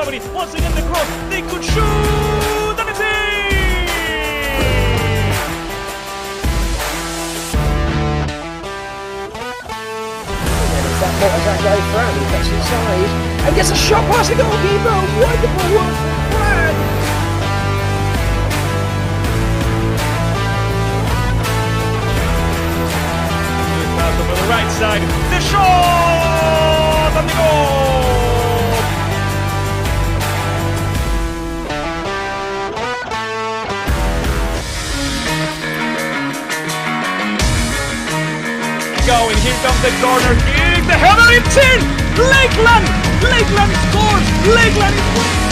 recovery. Once again, the cross. They could shoot, and it's in! That that guy Fran, he gets inside and gets a shot past the goalkeeper. Wonderful work from Fran. Pass over the right side. The shot and the goal. Going, here comes the corner kick, the header, it's in! Lakeland! Lakeland scores! Lakeland is winning!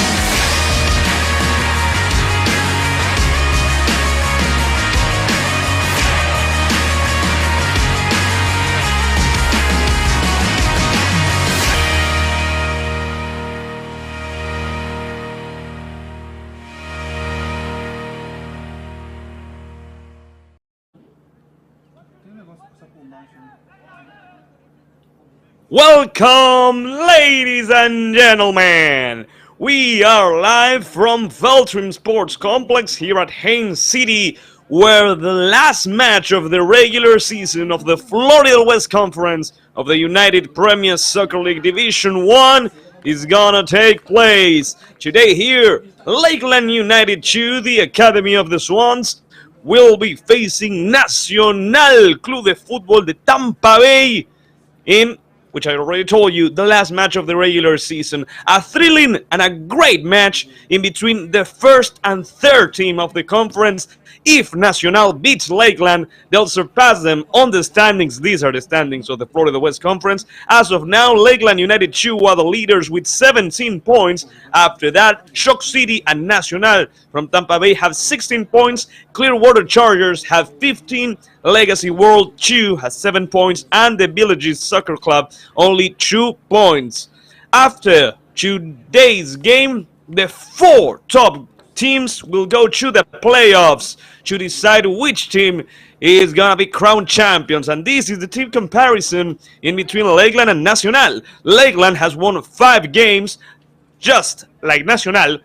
Welcome, ladies and gentlemen! We are live from Veltrim Sports Complex here at Haines City, where the last match of the regular season of the Florida West Conference of the United Premier Soccer League Division 1 is gonna take place. Today here, Lakeland United 2, the Academy of the Swans, will be facing Nacional Club de Fútbol de Tampa Bay in, which I already told you, the last match of the regular season. A thrilling and a great match in between the first and third team of the conference. If Nacional beats Lakeland, they'll surpass them on the standings. These are the standings of the Florida West Conference. As of now, Lakeland United 2 are the leaders with 17 points. After that, Shock City and Nacional from Tampa Bay have 16 points. Clearwater Chargers have 15. Legacy World 2 has 7 points. And the Villages Soccer Club only 2 points. After today's game, the 4 top teams will go to the playoffs to decide which team is gonna be crowned champions, and this is the team comparison in between Lakeland and Nacional. Lakeland has won 5 games, just like Nacional,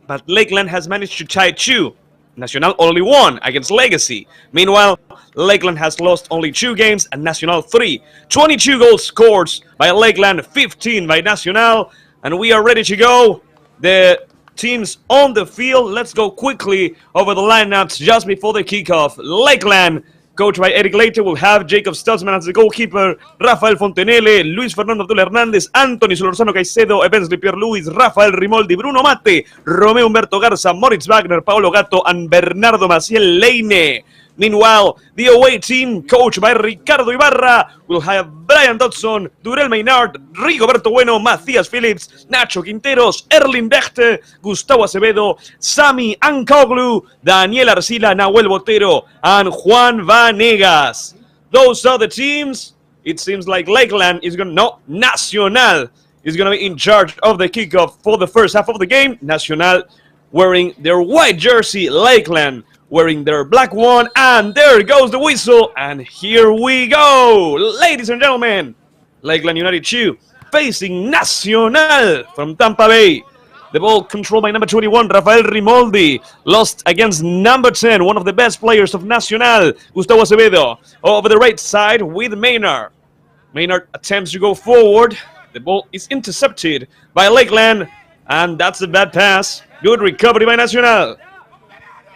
but Lakeland has managed to tie 2. Nacional only won against Legacy. Meanwhile, Lakeland has lost only 2 games and Nacional 3. 22 goals scored by Lakeland, 15 by Nacional, and we are ready to go. The teams on the field. Let's go quickly over the lineups just before the kickoff. Lakeland, coached by Eric Leite, will have Jacob Stutzman as the goalkeeper, Rafael Fontenelle, Luis Fernando Abdul Hernández, Anthony Solorzano Caicedo, Evensley Pierre Luis, Rafael Rimoldi, Bruno Mate, Romeo Humberto Garza, Moritz Wagner, Paolo Gatto, and Bernardo Maciel Leine. Meanwhile, the away team, coached by Ricardo Ibarra, will have Brian Dodson, Durel Maynard, Rigoberto Bueno, Matías Phillips, Nacho Quinteros, Erling Bechte, Gustavo Acevedo, Sami Ankoglu, Daniel Arcila, Nahuel Botero, and Juan Vanegas. Those are the teams. It seems like Lakeland is going to... No, Nacional is going to be in charge of the kickoff for the first half of the game. Nacional wearing their white jersey, Lakeland wearing their black one, and there goes the whistle, and here we go, ladies and gentlemen. Lakeland United 2 facing Nacional from Tampa Bay. The ball controlled by number 21, Rafael Rimoldi, lost against number 10, one of the best players of Nacional, Gustavo Acevedo, over the right side with Maynard. Maynard attempts to go forward. The ball is intercepted by Lakeland, and that's a bad pass. Good recovery by Nacional.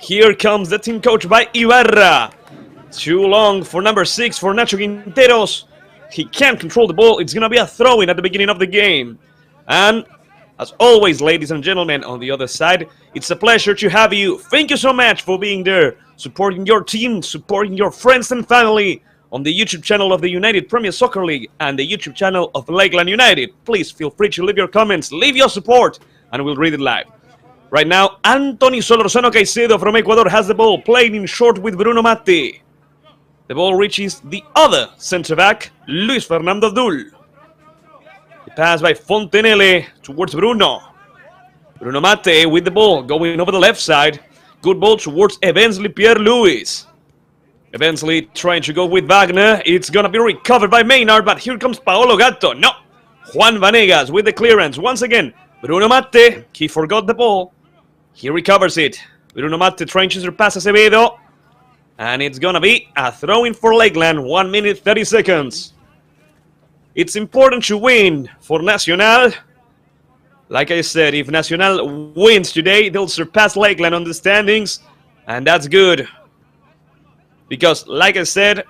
Here comes the team coached by Ibarra. Too long for number 6 for Nacho Quinteros. He can't control the ball. It's going to be a throw-in at the beginning of the game. And as always, ladies and gentlemen, on the other side, it's a pleasure to have you. Thank you so much for being there, supporting your team, supporting your friends and family on the YouTube channel of the United Premier Soccer League and the YouTube channel of Lakeland United. Please feel free to leave your comments, leave your support, and we'll read it live. Right now, Anthony Solorzano Caicedo from Ecuador has the ball, playing in short with Bruno Mate. The ball reaches the other centre-back, Luis Fernando Abdul. The pass by Fontenelle towards Bruno. Bruno Mate with the ball, going over the left side. Good ball towards Evensley Pierre Luis. Evensley trying to go with Wagner. It's going to be recovered by Maynard, but here comes Paolo Gatto. No! Juan Vanegas with the clearance. Once again, Bruno Matte, he forgot the ball. He recovers it. Bruno Matte trying to surpass Acevedo. And it's gonna be a throw-in for Lakeland, 1 minute 30 seconds. It's important to win for Nacional. Like I said, if Nacional wins today, they'll surpass Lakeland on the standings. And that's good. Because, like I said,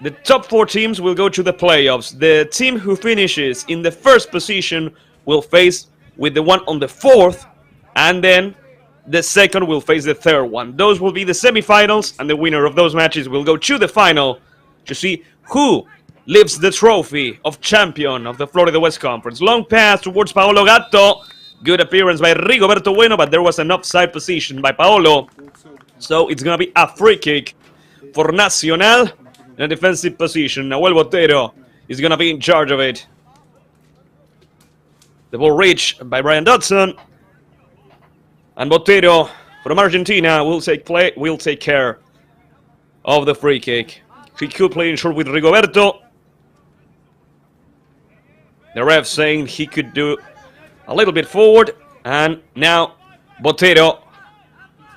the top 4 teams will go to the playoffs. The team who finishes in the first position will face with the one on the 4th. And then the second will face the 3rd one. Those will be the semifinals. And the winner of those matches will go to the final to see who lifts the trophy of champion of the Florida West Conference. Long pass towards Paolo Gatto. Good appearance by Rigoberto Bueno, but there was an offside position by Paolo. So it's going to be a free kick for Nacional in a defensive position. Nahuel Botero is going to be in charge of it. The ball reached by Brian Dodson. And Botero from Argentina will take care of the free kick. He could play in short with Rigoberto. The ref saying he could do a little bit forward. And now Botero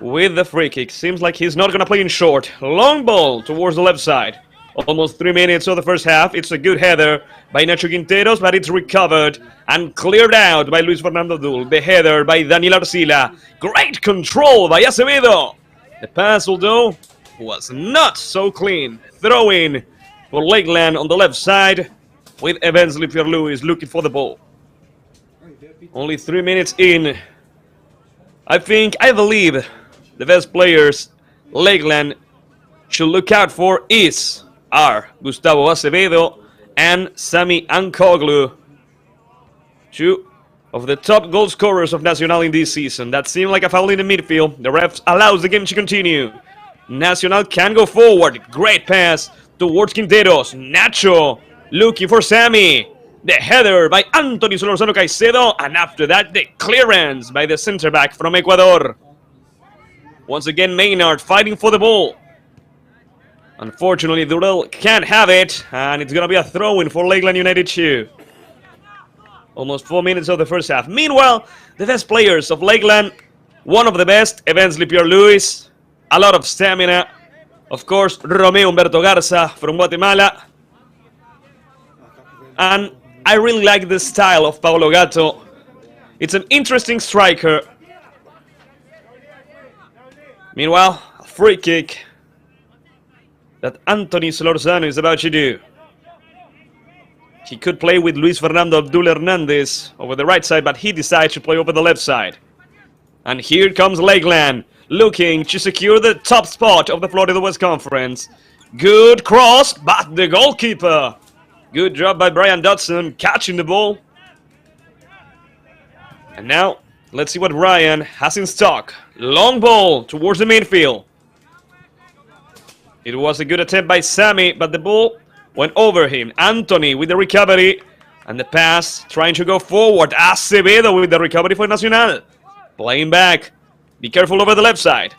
with the free kick. Seems like he's not going to play in short. Long ball towards the left side. Almost 3 minutes of the first half. It's a good header by Nacho Quinteros, but it's recovered and cleared out by Luis Fernando Dul. The header by Daniel Arcila. Great control by Acevedo. The pass, although, was not so clean. Throw in for Lakeland on the left side with Evensley Pierre-Louis looking for the ball. Only 3 minutes in. I believe the best players Lakeland should look out for are Gustavo Acevedo and Sami Ankoglu, 2 of the top goal scorers of Nacional in this season. That seemed like a foul in the midfield. The ref allows the game to continue. Nacional can go forward. Great pass towards Quinteros. Nacho looking for Sami. The header by Anthony Solorzano Caicedo. And after that, the clearance by the center back from Ecuador. Once again, Maynard fighting for the ball. Unfortunately, Durrell can't have it. And it's going to be a throw-in for Lakeland United 2. Almost 4 minutes of the first half. Meanwhile, the best players of Lakeland, one of the best, Evensley Pierre-Louis. A lot of stamina. Of course, Romeo Humberto Garza from Guatemala. And I really like the style of Paolo Gatto. It's an interesting striker. Meanwhile, a free kick that Anthony Solorzano is about to do. He could play with Luis Fernando Abdul Hernandez over the right side, but he decides to play over the left side. And here comes Lakeland, looking to secure the top spot of the Florida West Conference. Good cross, but the goalkeeper. Good job by Brian Dodson, catching the ball. And now, let's see what Brian has in stock. Long ball towards the midfield. It was a good attempt by Sami, but the ball went over him. Anthony with the recovery. And the pass, trying to go forward. Acevedo with the recovery for Nacional. Playing back. Be careful over the left side.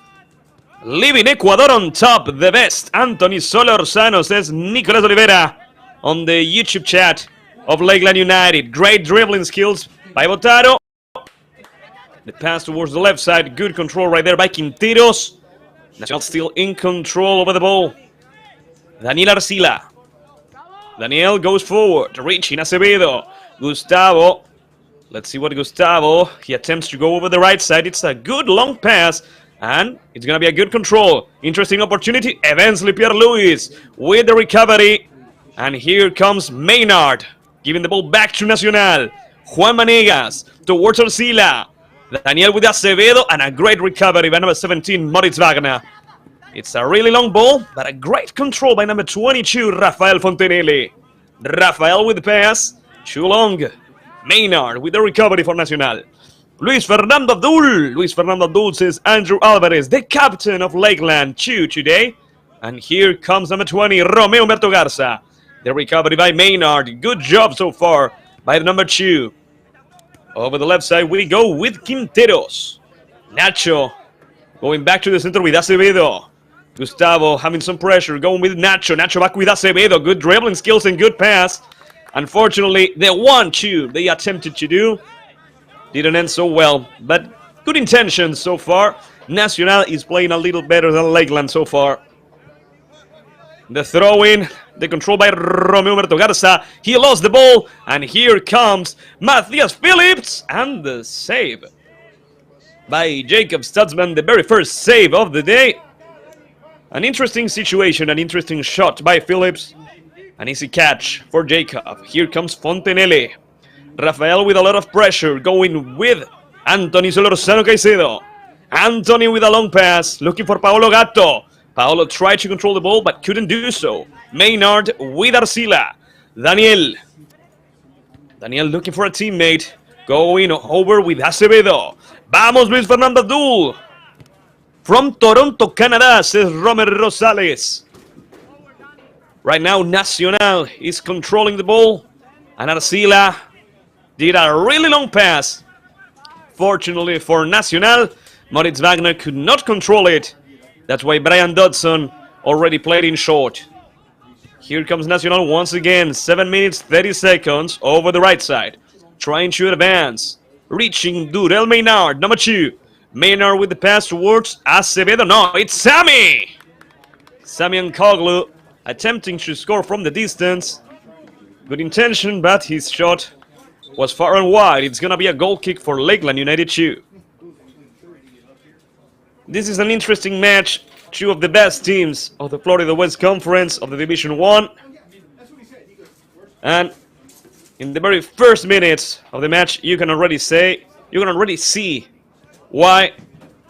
Leaving Ecuador on top, the best. Anthony Solorzano, says Nicolas Oliveira on the YouTube chat of Lakeland United. Great dribbling skills by Botaro. The pass towards the left side. Good control right there by Quinteros. Nacional still in control over the ball. Daniel Arcila. Daniel goes forward, reaching Acevedo. Gustavo. Let's see what Gustavo. He attempts to go over the right side. It's a good long pass. And it's going to be a good control. Interesting opportunity. Evensley Pierre-Louis with the recovery. And here comes Maynard, giving the ball back to Nacional. Juan Manegas towards Arcila. Daniel with Acevedo, and a great recovery by number 17, Moritz Wagner. It's a really long ball, but a great control by number 22, Rafael Fontenelle. Rafael with the pass, too long. Maynard with the recovery for Nacional. Luis Fernando Abdul. Luis Fernando Abdul, says Andrew Alvarez, the captain of Lakeland 2 today. And here comes number 20, Romeo Humberto Garza. The recovery by Maynard. Good job so far by the number 2. Over the left side we go with Quinteros. Nacho going back to the center with Acevedo. Gustavo having some pressure, going with Nacho. Nacho back with Acevedo. Good dribbling skills and good pass. Unfortunately, the 1-2 they attempted to do Didn't end so well, but good intentions so far. Nacional is playing a little better than Lakeland so far. The throw-in, the control by Romeo Humberto Garza. He lost the ball, and here comes Matthias Phillips, and the save by Jacob Stutzman, the very first save of the day. An interesting situation, an interesting shot by Phillips. An easy catch for Jacob. Here comes Fontenelle. Rafael with a lot of pressure, going with Anthony Solorzano Caicedo. Anthony with a long pass, looking for Paolo Gatto. Paolo tried to control the ball, but couldn't do so. Maynard with Arcila. Daniel looking for a teammate. Going over with Acevedo. Vamos, Luis Fernando Abdul. From Toronto, Canada, says Romer Rosales. Right now, Nacional is controlling the ball. And Arcila did a really long pass. Fortunately for Nacional, Moritz Wagner could not control it. That's why Brian Dodson already played in short. Here comes Nacional once again. 7 minutes, 30 seconds over the right side. Trying to advance. Reaching Durel Maynard, number 2. Maynard with the pass towards Acevedo. No, it's Sammy! Sammy Nkoglu attempting to score from the distance. Good intention, but his shot was far and wide. It's going to be a goal kick for Lakeland United 2. This is an interesting match. Two of the best teams of the Florida West Conference of the Division 1. And in the very first minutes of the match, you can already see why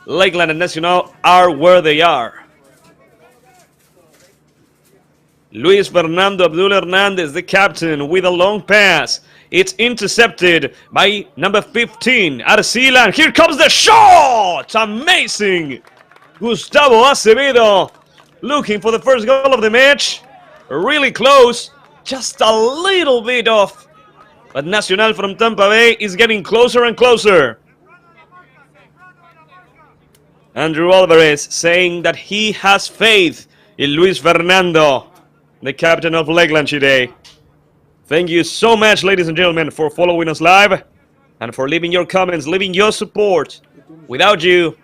Lakeland and Nacional are where they are. Luis Fernando Abdul Hernandez, the captain, with a long pass. It's intercepted by number 15, Arcila, and here comes the shot! Amazing! Gustavo Acevedo looking for the first goal of the match. Really close, just a little bit off. But Nacional from Tampa Bay is getting closer and closer. Andrew Alvarez saying that he has faith in Luis Fernando, the captain of Lakeland today. Thank you so much, ladies and gentlemen, for following us live and for leaving your comments, leaving your support. Without you,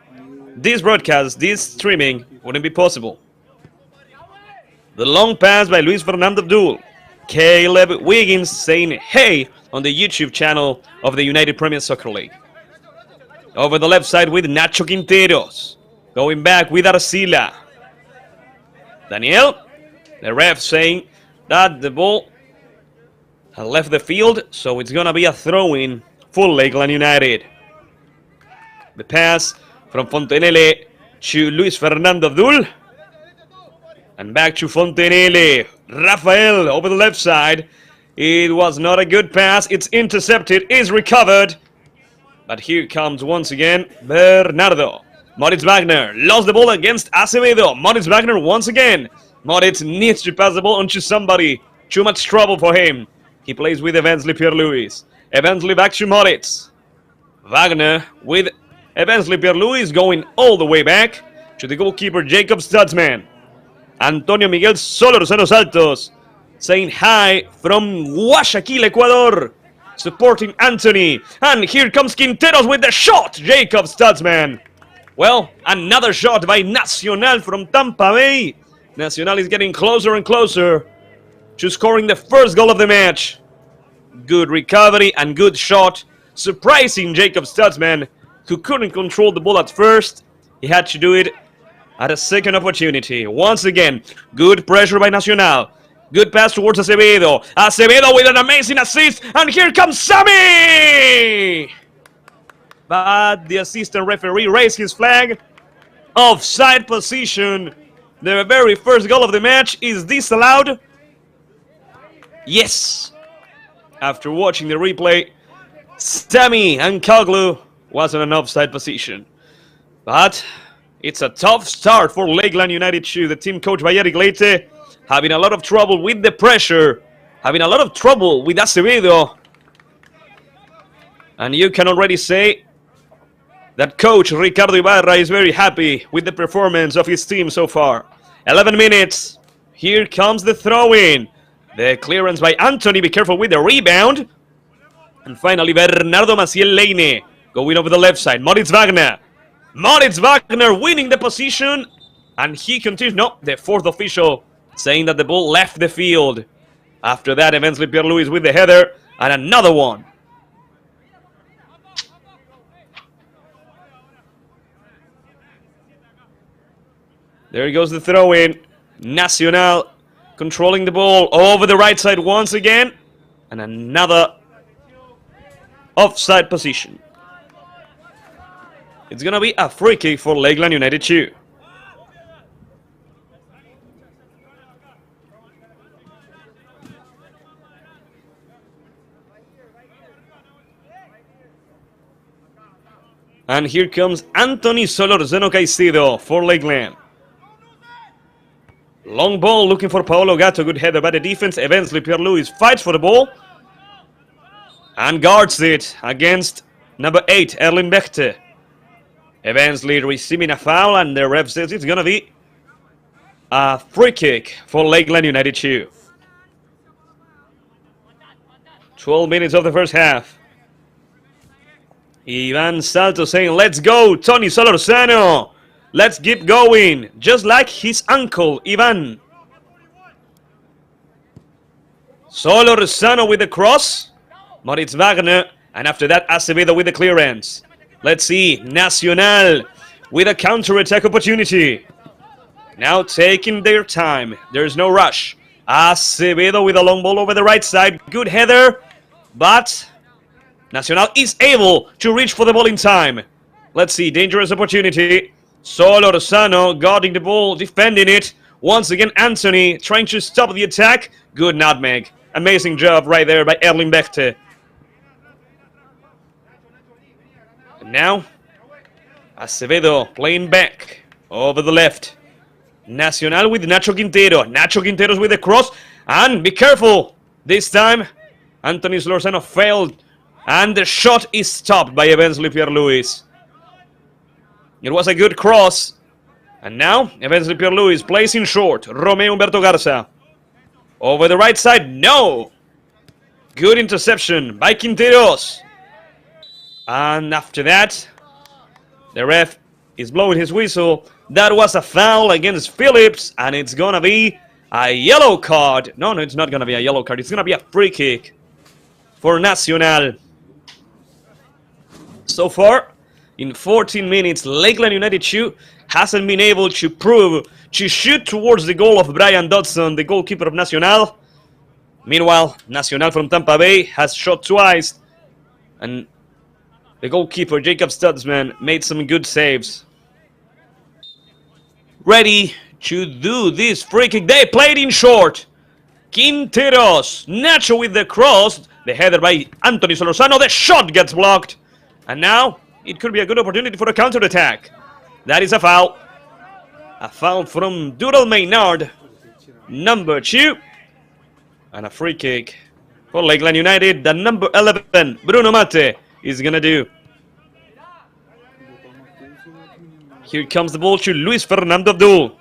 this broadcast, this streaming wouldn't be possible. The long pass by Luis Fernando Abdul. Caleb Wiggins saying hey on the YouTube channel of the United Premier Soccer League. Over the left side with Nacho Quinteros. Going back with Arcila. Daniel, the ref saying that the ball had left the field, so it's going to be a throw-in for Lakeland United. The pass from Fontenelle to Luis Fernando Abdul. And back to Fontenelle. Rafael over the left side. It was not a good pass. It's intercepted, is recovered. But here comes once again Bernardo. Moritz Wagner lost the ball against Acevedo. Moritz Wagner once again. Moritz needs to pass the ball onto somebody. Too much trouble for him. He plays with Evansley Pierre-Louis. Evansley back to Moritz. Wagner with Evansley Pierre-Louis going all the way back to the goalkeeper Jacob Stutzman. Antonio Miguel Solorzano Saltos saying hi from Guayaquil, Ecuador, supporting Anthony. And here comes Quinteros with the shot. Jacob Stutzman. Well, another shot by Nacional from Tampa Bay. Nacional is getting closer and closer to scoring the first goal of the match. Good recovery and good shot. Surprising Jacob Stutzman, who couldn't control the ball at first. He had to do it at a second opportunity. Once again, good pressure by Nacional. Good pass towards Acevedo. Acevedo with an amazing assist. And here comes Sammy! But the assistant referee raised his flag. Offside position. The very first goal of the match is disallowed. Yes. After watching the replay, Sammy Nkoglu was in an offside position. But it's a tough start for Lakeland United 2. The team coached by Eric Leite having a lot of trouble with the pressure, having a lot of trouble with Acevedo. And you can already say that coach Ricardo Ibarra is very happy with the performance of his team so far. 11 minutes. Here comes the throw-in. The clearance by Anthony. Be careful with the rebound. And finally, Bernardo Maciel Leine Going over the left side. Moritz Wagner. Moritz Wagner winning the position. And he continues. No, the fourth official saying that the ball left the field. After that, eventually Pierre-Louis with the header. And another one. There goes the throw-in. Nacional controlling the ball over the right side once again. And another offside position. It's going to be a free kick for Lakeland United 2. And here comes Anthony Solorzano Caicedo for Lakeland. Long ball looking for Paolo Gatto. Good header by the defense. Eventually Pierre-Louis fights for the ball. And guards it against number 8, Erling Bechte. Eventually receiving a foul, and the ref says it's going to be a free kick for Lakeland United 2. 12 minutes of the first half. Ivan Salto saying, let's go, Tony Solorzano. Let's keep going, just like his uncle, Ivan. Solorzano with the cross. Moritz Wagner, and after that, Acevedo with the clearance. Let's see, Nacional with a counter-attack opportunity. Now taking their time. There's no rush. Acevedo with a long ball over the right side. Good header, but Nacional is able to reach for the ball in time. Let's see, dangerous opportunity. Solorzano guarding the ball, defending it. Once again, Anthony trying to stop the attack. Good nutmeg. Amazing job right there by Erling Bechte. And now, Acevedo playing back over the left. Nacional with Nacho Quintero. Nacho Quintero's with the cross. And be careful. This time, Anthony Solorzano failed. And the shot is stopped by eventually Pierre-Louis. It was a good cross. And now, eventually Pierre-Louis plays in short. Romeo Humberto Garza. Over the right side, no! Good interception by Quinteros. And after that, the ref is blowing his whistle. That was a foul against Phillips, and it's gonna be a yellow card. No, it's not gonna be a yellow card. It's gonna be a free kick for Nacional. So far, in 14 minutes, Lakeland United 2 hasn't been able to prove to shoot towards the goal of Brian Dodson, the goalkeeper of Nacional. Meanwhile, Nacional from Tampa Bay has shot twice, and the goalkeeper, Jacob Stutzman, made some good saves. Ready to do this free kick. They played in short. Quinteros, Nacho with the cross. The header by Anthony Solorzano. The shot gets blocked. And now, it could be a good opportunity for a counter-attack. That is a foul. A foul from Dural Maynard, number 2. And a free kick for Lakeland United. The number 11, Bruno Mate, is going to do. Here comes the ball to Luis Fernando Abdul.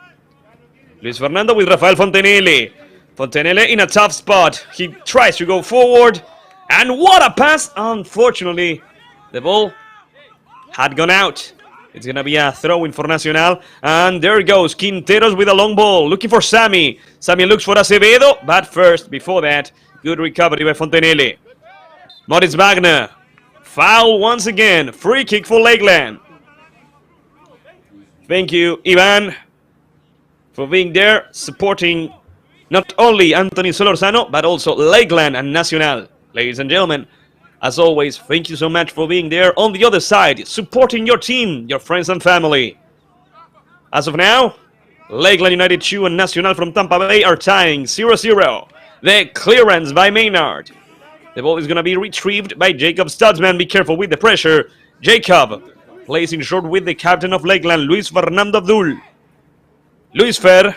Luis Fernando with Rafael Fontenelle. Fontenelle in a tough spot. He tries to go forward. And what a pass! Unfortunately, the ball had gone out. It's going to be a throw-in for Nacional. And there goes Quinteros with a long ball. Looking for Sammy. Sammy looks for Acevedo. But first, before that, good recovery by Fontenelle. Moritz Wagner. Foul once again. Free kick for Lakeland. Thank you, Ivan, for being there, supporting not only Anthony Solorzano, but also Lakeland and Nacional. Ladies and gentlemen, as always, thank you so much for being there on the other side, supporting your team, your friends and family. As of now, Lakeland United 2 and Nacional from Tampa Bay are tying 0-0. The clearance by Maynard. The ball is going to be retrieved by Jacob Stutzman. Be careful with the pressure. Jacob plays in short with the captain of Lakeland, Luis Fernando Abdul. Luis Fer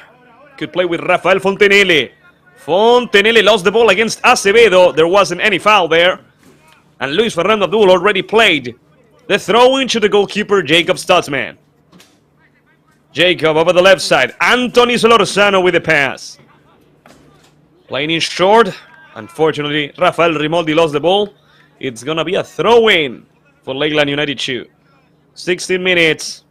could play with Rafael Fontenelle. Fontenelle lost the ball against Acevedo. There wasn't any foul there. And Luis Fernando Abdul already played the throw-in to the goalkeeper, Jacob Stutzman. Jacob over the left side. Anthony Solorzano with the pass. Playing in short. Unfortunately, Rafael Rimoldi lost the ball. It's going to be a throw-in for Lakeland United 2. 16 minutes.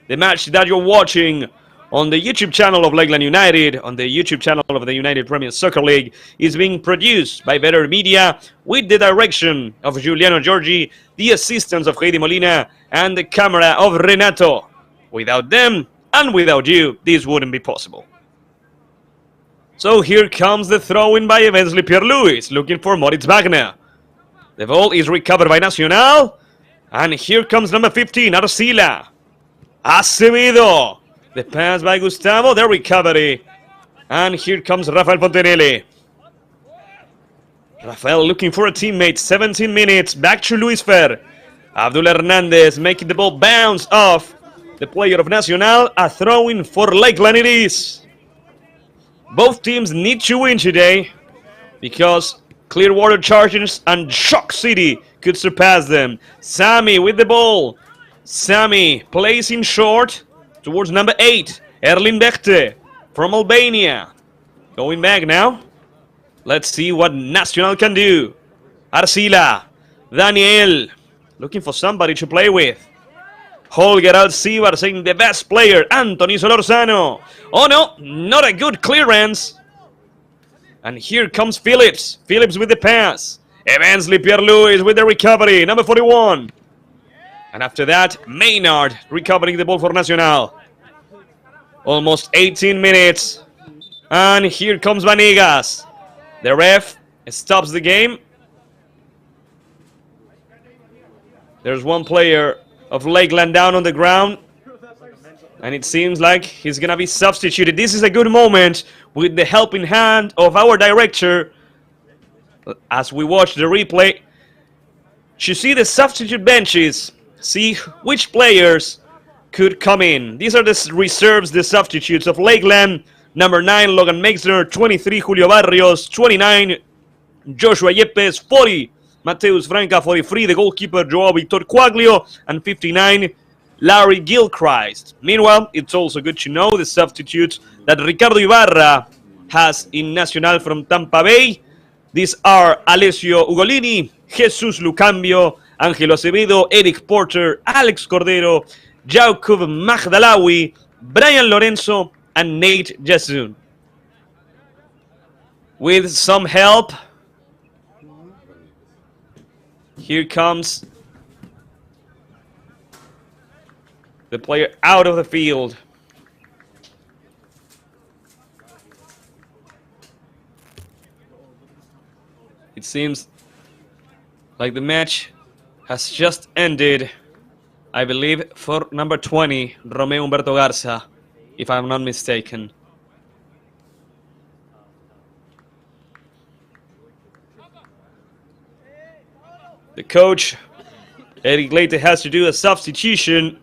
The match that you're watching on the YouTube channel of Lakeland United, on the YouTube channel of the United Premier Soccer League, is being produced by Better Media with the direction of Giuliano Giorgi, the assistance of Heidi Molina, and the camera of Renato. Without them, and without you, this wouldn't be possible. So here comes the throw-in by Evensley Pierre-Louis, looking for Moritz Wagner. The ball is recovered by Nacional, and here comes number 15, Arcila. Acevedo. The pass by Gustavo, the recovery. And here comes Rafael Fontenelle. Rafael looking for a teammate, 17 minutes, back to Luis Fer. Abdul Hernandez making the ball bounce off the player of Nacional. A throw-in for Lakeland it is. Both teams need to win today because Clearwater Chargers and Shock City could surpass them. Sammy with the ball. Sammy plays in short towards number 8, Erlin Bechte from Albania. Going back now. Let's see what Nacional can do. Arcila, Daniel, looking for somebody to play with. Holger Alcibar saying the best player, Anthony Solorzano. Oh no, not a good clearance. And here comes Phillips. Phillips with the pass. Evensley Pierre-Louis with the recovery, number 41. And after that, Maynard recovering the ball for Nacional. Almost 18 minutes. And here comes Vanegas. The ref stops the game. There's one player of Lakeland down on the ground. And it seems like he's going to be substituted. This is a good moment with the helping hand of our director. As we watch the replay, to see the substitute benches. See which players could come in. These are the reserves, the substitutes of Lakeland. Number 9, Logan Meixner. 23, Julio Barrios. 29, Joshua Yepes. 40, Mateus Franca. 43, the goalkeeper, Joao Victor Quaglio. And 59, Larry Gilchrist. Meanwhile, it's also good to know the substitutes that Ricardo Ibarra has in Nacional from Tampa Bay. These are Alessio Ugolini, Jesus Lucambio, Angelo Acevedo, Eric Porter, Alex Cordero, Jacob Magdalawi, Brian Lorenzo, and Nate Jasun. With some help, here comes the player out of the field. It seems like the match has just ended, I believe, for number 20, Romeo Humberto Garza, if I'm not mistaken. The coach, Eric Leite, has to do a substitution.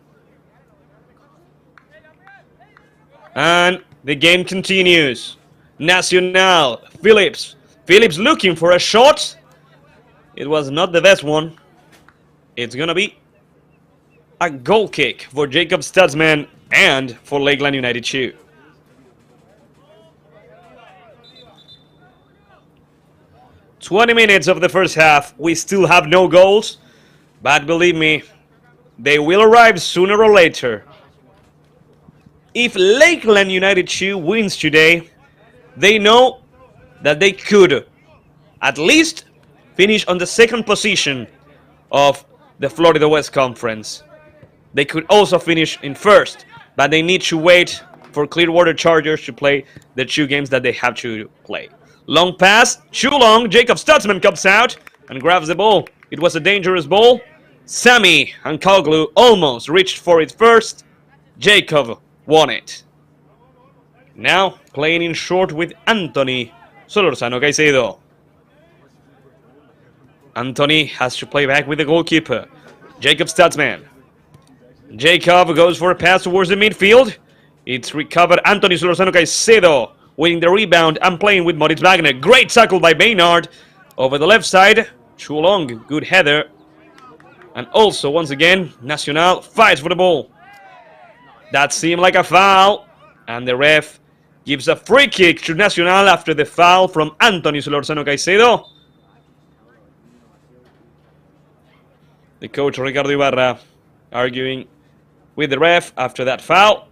And the game continues. Nacional, Phillips. Phillips looking for a shot. It was not the best one. It's going to be a goal kick for Jacob Stutzman and for Lakeland United 2. "20 minutes of the first half. We still have no goals. But believe me, they will arrive sooner or later. If Lakeland United 2 wins today, they know that they could at least finish on the second position of the Florida West Conference. They could also finish in first, but they need to wait for Clearwater Chargers to play the 2 games that they have to play. Long pass, too long. Jacob Stutzman comes out and grabs the ball. It was a dangerous ball. Sammy and Koglu almost reached for it first. Jacob won it. Now playing in short with Anthony Solorzano Caicedo. Anthony has to play back with the goalkeeper, Jacob Stutzman. Jacob goes for a pass towards the midfield. It's recovered. Anthony Solorzano Caicedo winning the rebound and playing with Moritz Wagner. Great tackle by Maynard over the left side. Too long. Good header. And also, once again, Nacional fights for the ball. That seemed like a foul. And the ref gives a free kick to Nacional after the foul from Anthony Solorzano Caicedo. The coach Ricardo Ibarra arguing with the ref after that foul.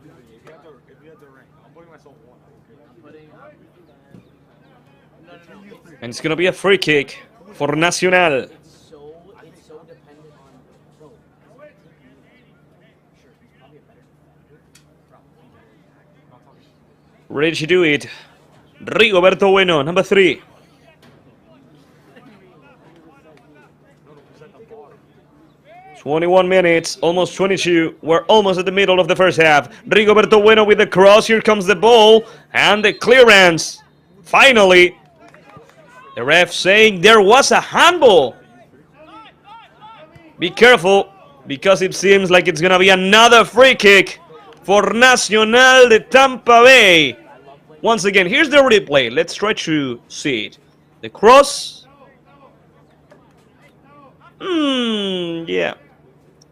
And it's going to be a free kick for Nacional. Ready to do it. Rigoberto Bueno, number 3. "21 minutes, almost 22. We're almost at the middle of the first half. Rigoberto Bueno with the cross. Here comes the ball and the clearance. Finally, the ref saying there was a handball. Be careful, because it seems like it's going to be another free kick for Nacional de Tampa Bay. Once again, here's the replay. Let's try to see it. The cross. Yeah.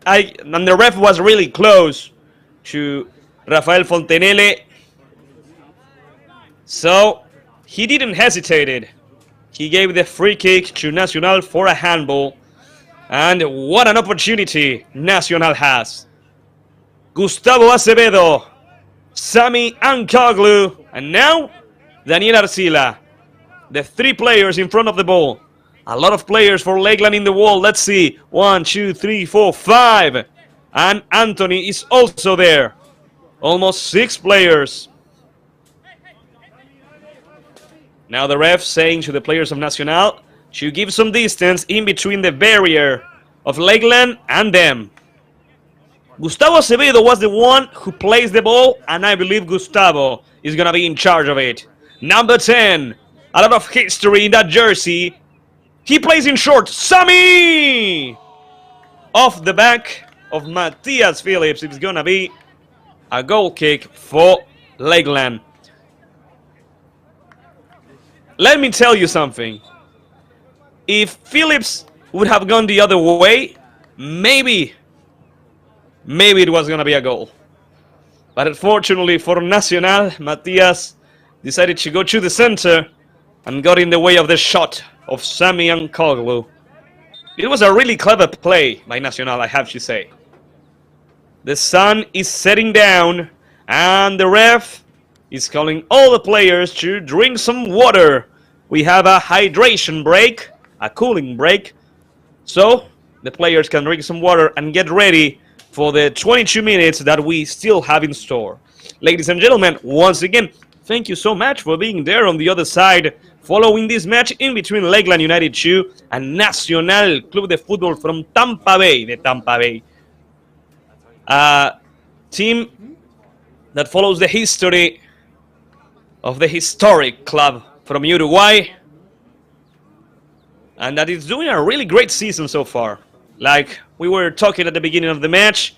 And the ref was really close to Rafael Fontenelle. So, he didn't hesitate. He gave the free kick to Nacional for a handball. And what an opportunity Nacional has. Gustavo Acevedo, Sami Ankoglu, and now Daniel Arcila. The 3 players in front of the ball. A lot of players for Lakeland in the wall. Let's see. 1, 2, 3, 4, 5. And Anthony is also there. Almost 6 players. Now the ref saying to the players of Nacional to give some distance in between the barrier of Lakeland and them. Gustavo Acevedo was the one who placed the ball, and I believe Gustavo is going to be in charge of it. Number 10. A lot of history in that jersey. He plays in short. Sami! Off the back of Matthias Phillips. It's going to be a goal kick for Lakeland. Let me tell you something. If Phillips would have gone the other way, maybe it was going to be a goal. But unfortunately for Nacional, Matias decided to go to the center and got in the way of the shot of Sami Ankoglu. It was a really clever play by Nacional, I have to say. The sun is setting down, and the ref is calling all the players to drink some water. We have a hydration break, a cooling break, so the players can drink some water and get ready for the 22 minutes that we still have in store. Ladies and gentlemen, once again, thank you so much for being there on the other side, following this match in between Lakeland United 2 and Nacional Club de Fútbol from Tampa Bay, the Tampa Bay. Team that follows the history of the historic club from Uruguay, and that is doing a really great season so far. Like we were talking at the beginning of the match,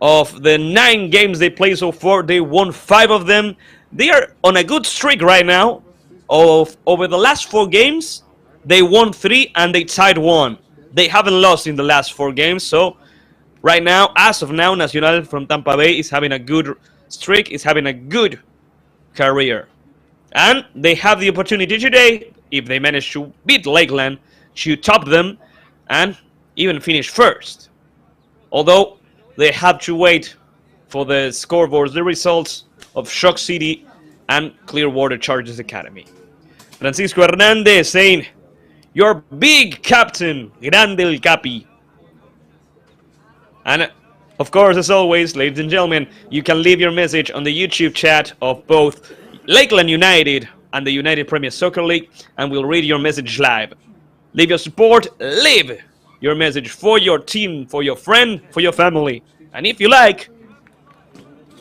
of the 9 games they played so far, they won 5 of them. They are on a good streak right now. Over the last 4 games, they won 3 and they tied 1. They haven't lost in the last 4 games, so right now, as of now, Nacional from Tampa Bay is having a good streak, is having a good career. And they have the opportunity today, if they manage to beat Lakeland, to top them and even finish first. Although they have to wait for the scoreboards, the results of Shock City and Clearwater Chargers Academy. Francisco Hernandez saying, "Your big captain, grande el capi." And of course, as always, ladies and gentlemen, you can leave your message on the YouTube chat of both Lakeland United and the United Premier Soccer League, and we'll read your message live. Leave your support, leave your message for your team, for your friend, for your family. And if you like,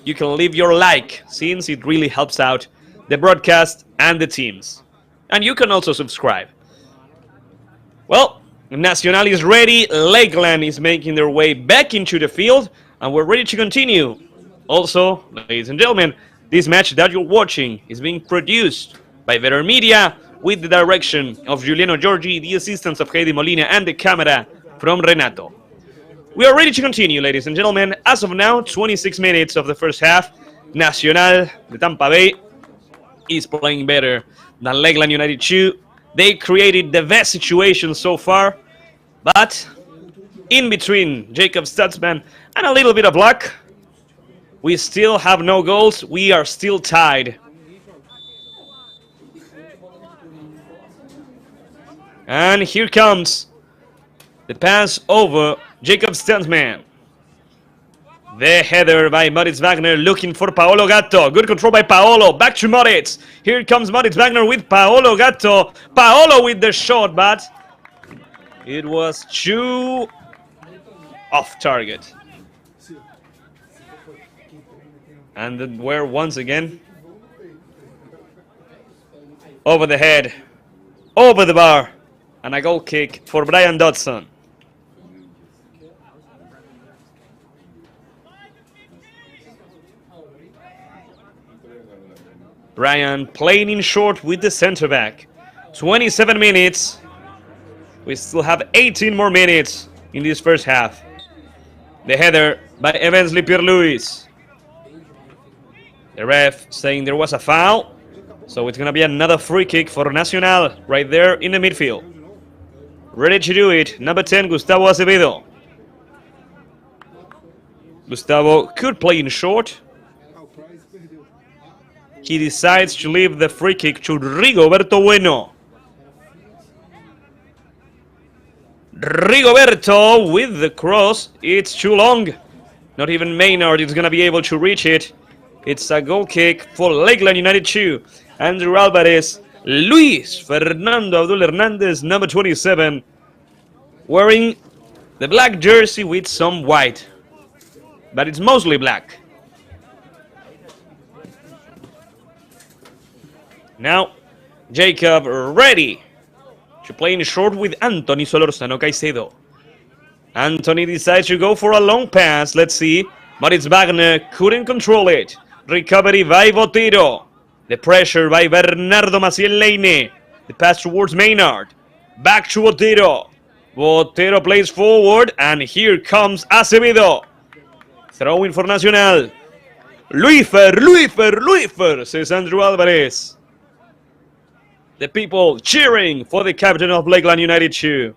you can leave your like, since it really helps out the broadcast and the teams. And you can also subscribe. Well, Nacional is ready, Lakeland is making their way back into the field, and we're ready to continue. Also, ladies and gentlemen, this match that you're watching is being produced by Vetter Media with the direction of Giuliano Giorgi, the assistance of Heidi Molina, and the camera from Renato. We are ready to continue, ladies and gentlemen. As of now, 26 minutes of the first half. Nacional de Tampa Bay is playing better than Lakeland United 2. They created the best situation so far, but in between Jacob Stutzman and a little bit of luck. We still have no goals. We are still tied. And here comes the pass over Jacob Stutzman. The header by Moritz Wagner looking for Paolo Gatto. Good control by Paolo. Back to Moritz. Here comes Moritz Wagner with Paolo Gatto. Paolo with the shot, but it was too off target. And then we're once again over the head, over the bar, and a goal kick for Brian Dodson. Brian playing in short with the center back. 27 minutes. We still have 18 more minutes in this first half. The header by Evensley Pierre-Louis. The ref saying there was a foul. So it's going to be another free kick for Nacional right there in the midfield. Ready to do it. Number 10, Gustavo Acevedo. Gustavo could play in short. He decides to leave the free kick to Rigoberto Bueno. Rigoberto with the cross. It's too long. Not even Maynard is going to be able to reach it. It's a goal kick for Lakeland United 2. Andrew Alvarez. Luis Fernando Abdul Hernandez, number 27. Wearing the black jersey with some white. But it's mostly black. Now, Jacob ready to play in short with Anthony Solorzano Caicedo. Anthony decides to go for a long pass. Let's see. Moritz Wagner couldn't control it. Recovery by Botero. The pressure by Bernardo Maciel Leine. The pass towards Maynard. Back to Botero. Botero plays forward, and here comes Acevedo. Throwing for Nacional. Luifer, says Andrew Alvarez. The people cheering for the captain of Lakeland United 2.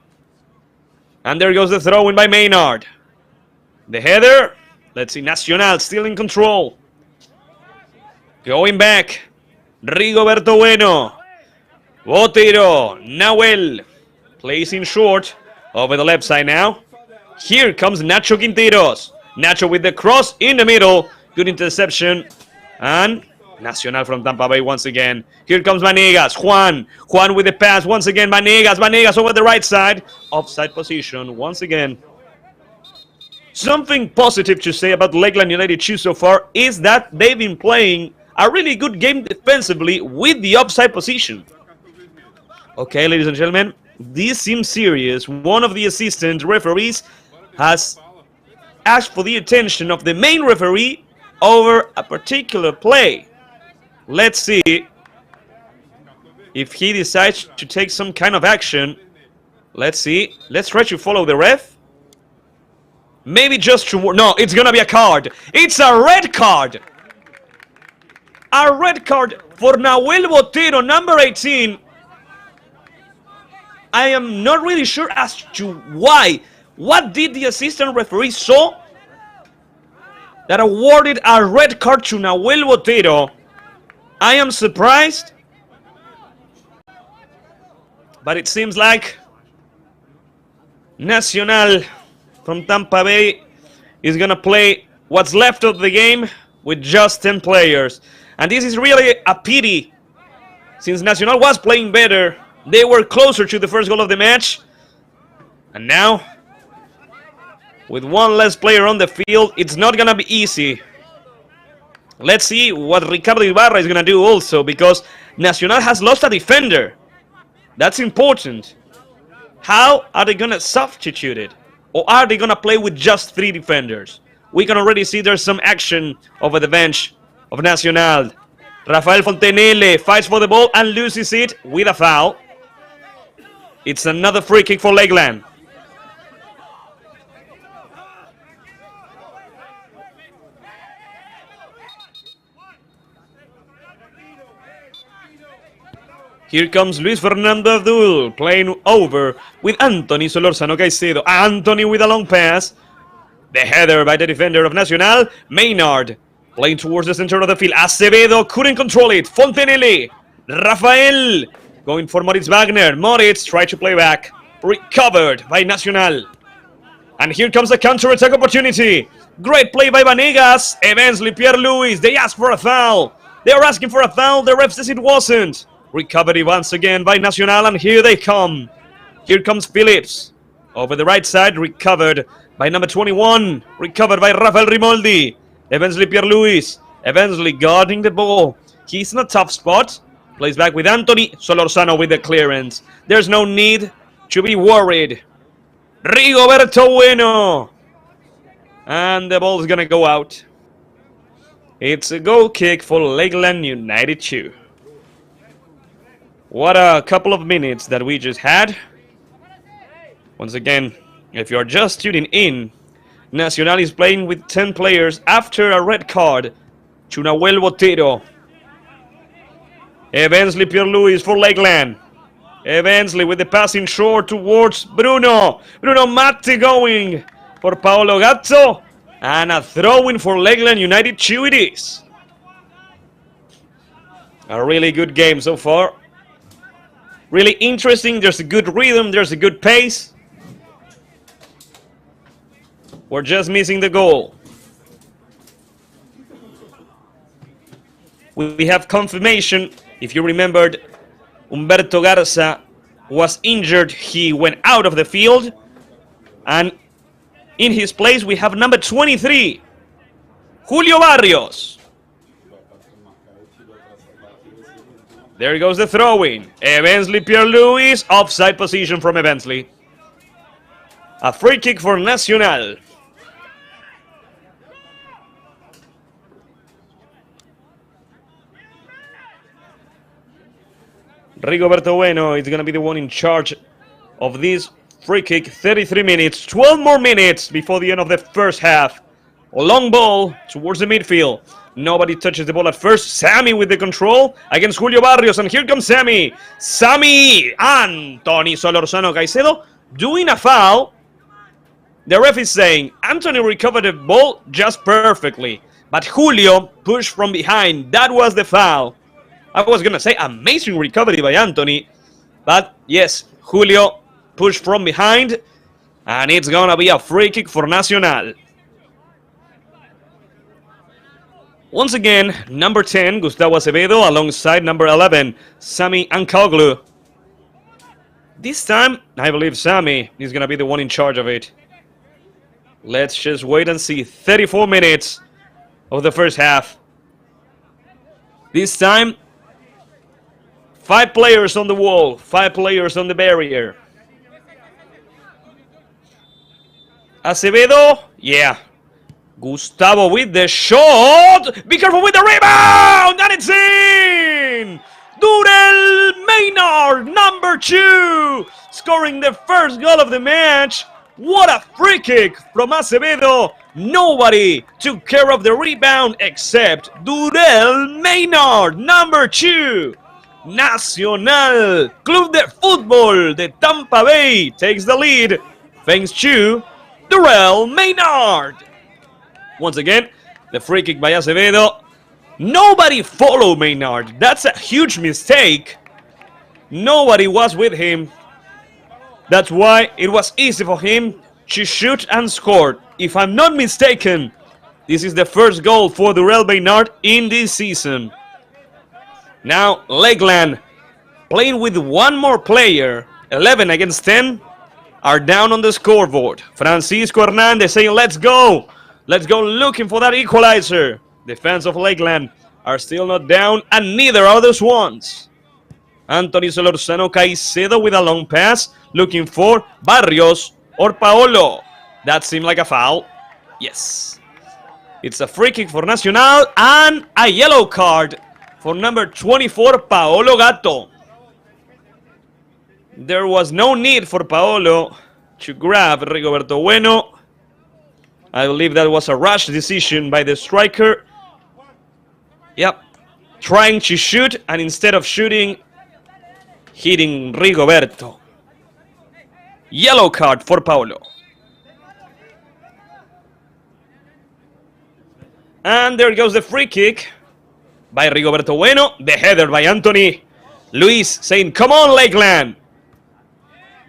And there goes the throw-in by Maynard. The header. Let's see, Nacional still in control. Going back. Rigoberto Bueno. Botero. Nahuel. Plays in short. Over the left side now. Here comes Nacho Quinteros. Nacho with the cross in the middle. Good interception. And Nacional from Tampa Bay once again. Here comes Vanegas. Juan with the pass once again. Vanegas over the right side. Offside position once again. Something positive to say about Lakeland United 2 so far is that they've been playing a really good game defensively with the offside position. Okay, ladies and gentlemen, this seems serious. One of the assistant referees has asked for the attention of the main referee over a particular play. Let's see if he decides to take some kind of action. Let's see. Let's try to follow the ref. Maybe just to... No, it's going to be a card. It's a red card. A red card for Nahuel Botero, number 18. I am not really sure as to why. What did the assistant referee saw that awarded a red card to Nahuel Botero? I am surprised, but it seems like Nacional from Tampa Bay is going to play what's left of the game with just 10 players. And this is really a pity, since Nacional was playing better. They were closer to the first goal of the match. And now, with one less player on the field, it's not going to be easy. Let's see what Ricardo Ibarra is going to do also, because Nacional has lost a defender. That's important. How are they going to substitute it? Or are they going to play with just 3 defenders? We can already see there's some action over the bench of Nacional. Rafael Fontenelle fights for the ball and loses it with a foul. It's another free kick for Lakeland. Here comes Luis Fernando Abdul playing over with Anthony Solorzano Caicedo. Anthony with a long pass. The header by the defender of Nacional, Maynard. Playing towards the center of the field. Acevedo couldn't control it. Fontenelle. Rafael. Going for Moritz Wagner. Moritz tried to play back. Recovered by Nacional. And here comes the counter-attack opportunity. Great play by Vanegas. Eventually, Pierre-Louis. They asked for a foul. They were asking for a foul. The ref says it wasn't. Recovery once again by Nacional, and here they come. Here comes Phillips. Over the right side, recovered by number 21. Recovered by Rafael Rimoldi. Eventually, Pierre-Louis. Eventually guarding the ball. He's in a tough spot. Plays back with Anthony Solorzano with the clearance. There's no need to be worried. Rigoberto Bueno. And the ball is going to go out. It's a goal kick for Lakeland United 2. What a couple of minutes that we just had. Once again, if you're just tuning in, Nacional is playing with 10 players after a red card to Nahuel Botero. Eventually Pierre-Louis for Lakeland. Eventually with the passing short towards Bruno. Bruno Matti going for Paolo Gatto. And a throw-in for Lakeland United 2 it is. A really good game so far. Really interesting. There's a good rhythm. There's a good pace. We're just missing the goal. We have confirmation. If you remembered, Humberto Garza was injured. He went out of the field. And in his place, we have number 23, Julio Barrios. There goes the throw-in. Eventually, Pierre-Louis, offside position from Eventually. A free kick for Nacional. Rigoberto Bueno is going to be the one in charge of this free kick. 33 minutes, 12 more minutes before the end of the first half. Long ball towards the midfield. Nobody touches the ball at first. Sammy with the control against Julio Barrios. And here comes Sammy. Sammy! Anthony Solorzano Caicedo doing a foul. The ref is saying Anthony recovered the ball just perfectly. But Julio pushed from behind. That was the foul. I was going to say amazing recovery by Anthony. But yes, Julio pushed from behind. And it's going to be a free kick for Nacional. Once again, number 10, Gustavo Acevedo, alongside number 11, Sami Ankoglu. This time, I believe Sami is going to be the one in charge of it. Let's just wait and see. 34 minutes of the first half. This time, 5 players on the wall, 5 players on the barrier. Acevedo, yeah. Gustavo with the shot. Be careful with the rebound. And it's in. Durel Maynard, number 2, scoring the first goal of the match. What a free kick from Acevedo. Nobody took care of the rebound except Durel Maynard, number 2. Nacional Club de Fútbol de Tampa Bay takes the lead thanks to Durel Maynard. Once again, the free kick by Acevedo. Nobody followed Maynard. That's a huge mistake. Nobody was with him. That's why it was easy for him to shoot and score. If I'm not mistaken, this is the first goal for Durel Maynard in this season. Now, Lakeland, playing with one more player, 11 against 10, are down on the scoreboard. Francisco Hernandez saying, let's go. Let's go looking for that equalizer. The fans of Lakeland are still not down, and neither are the Swans. Anthony Solorzano Caicedo with a long pass, looking for Barrios or Paolo. That seemed like a foul. Yes. It's a free kick for Nacional and a yellow card for number 24, Paolo Gatto. There was no need for Paolo to grab Rigoberto Bueno. I believe that was a rash decision by the striker. Yep. Trying to shoot, and instead of shooting, hitting Rigoberto. Yellow card for Paulo. And there goes the free kick by Rigoberto Bueno. The header by Anthony. Luis saying, come on, Lakeland.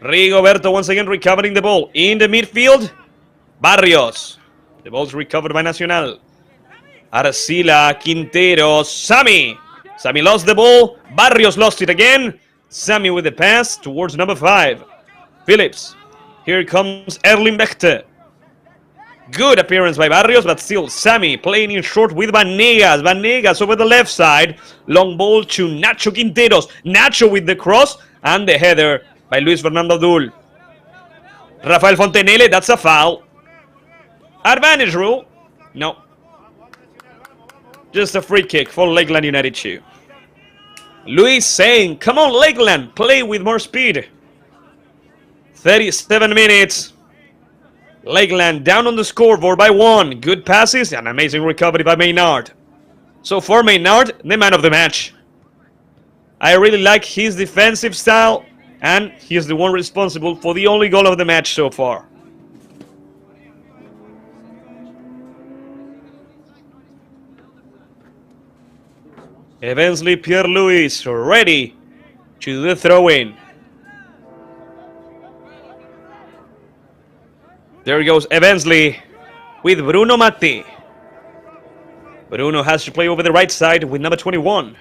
Rigoberto once again recovering the ball in the midfield. Barrios. The ball's recovered by Nacional. Arcila, Quinteros, Sammy. Sammy lost the ball. Barrios lost it again. Sammy with the pass towards number 5. Phillips. Here comes Erling Bechte. Good appearance by Barrios, but still Sammy playing in short with Vanegas. Vanegas over the left side. Long ball to Nacho Quinteros. Nacho with the cross and the header by Luis Fernando Abdul. Rafael Fontenelle, that's a foul. Advantage rule? No. Just a free kick for Lakeland United 2. Luis saying, come on Lakeland, play with more speed. 37 minutes. Lakeland down on the scoreboard by 1. Good passes and amazing recovery by Maynard. So for Maynard, the man of the match. I really like his defensive style, and he's the one responsible for the only goal of the match so far. Eventually Pierre-Louis ready to do the throw-in. There goes Evensley with Bruno Matti. Bruno has to play over the right side with number 21.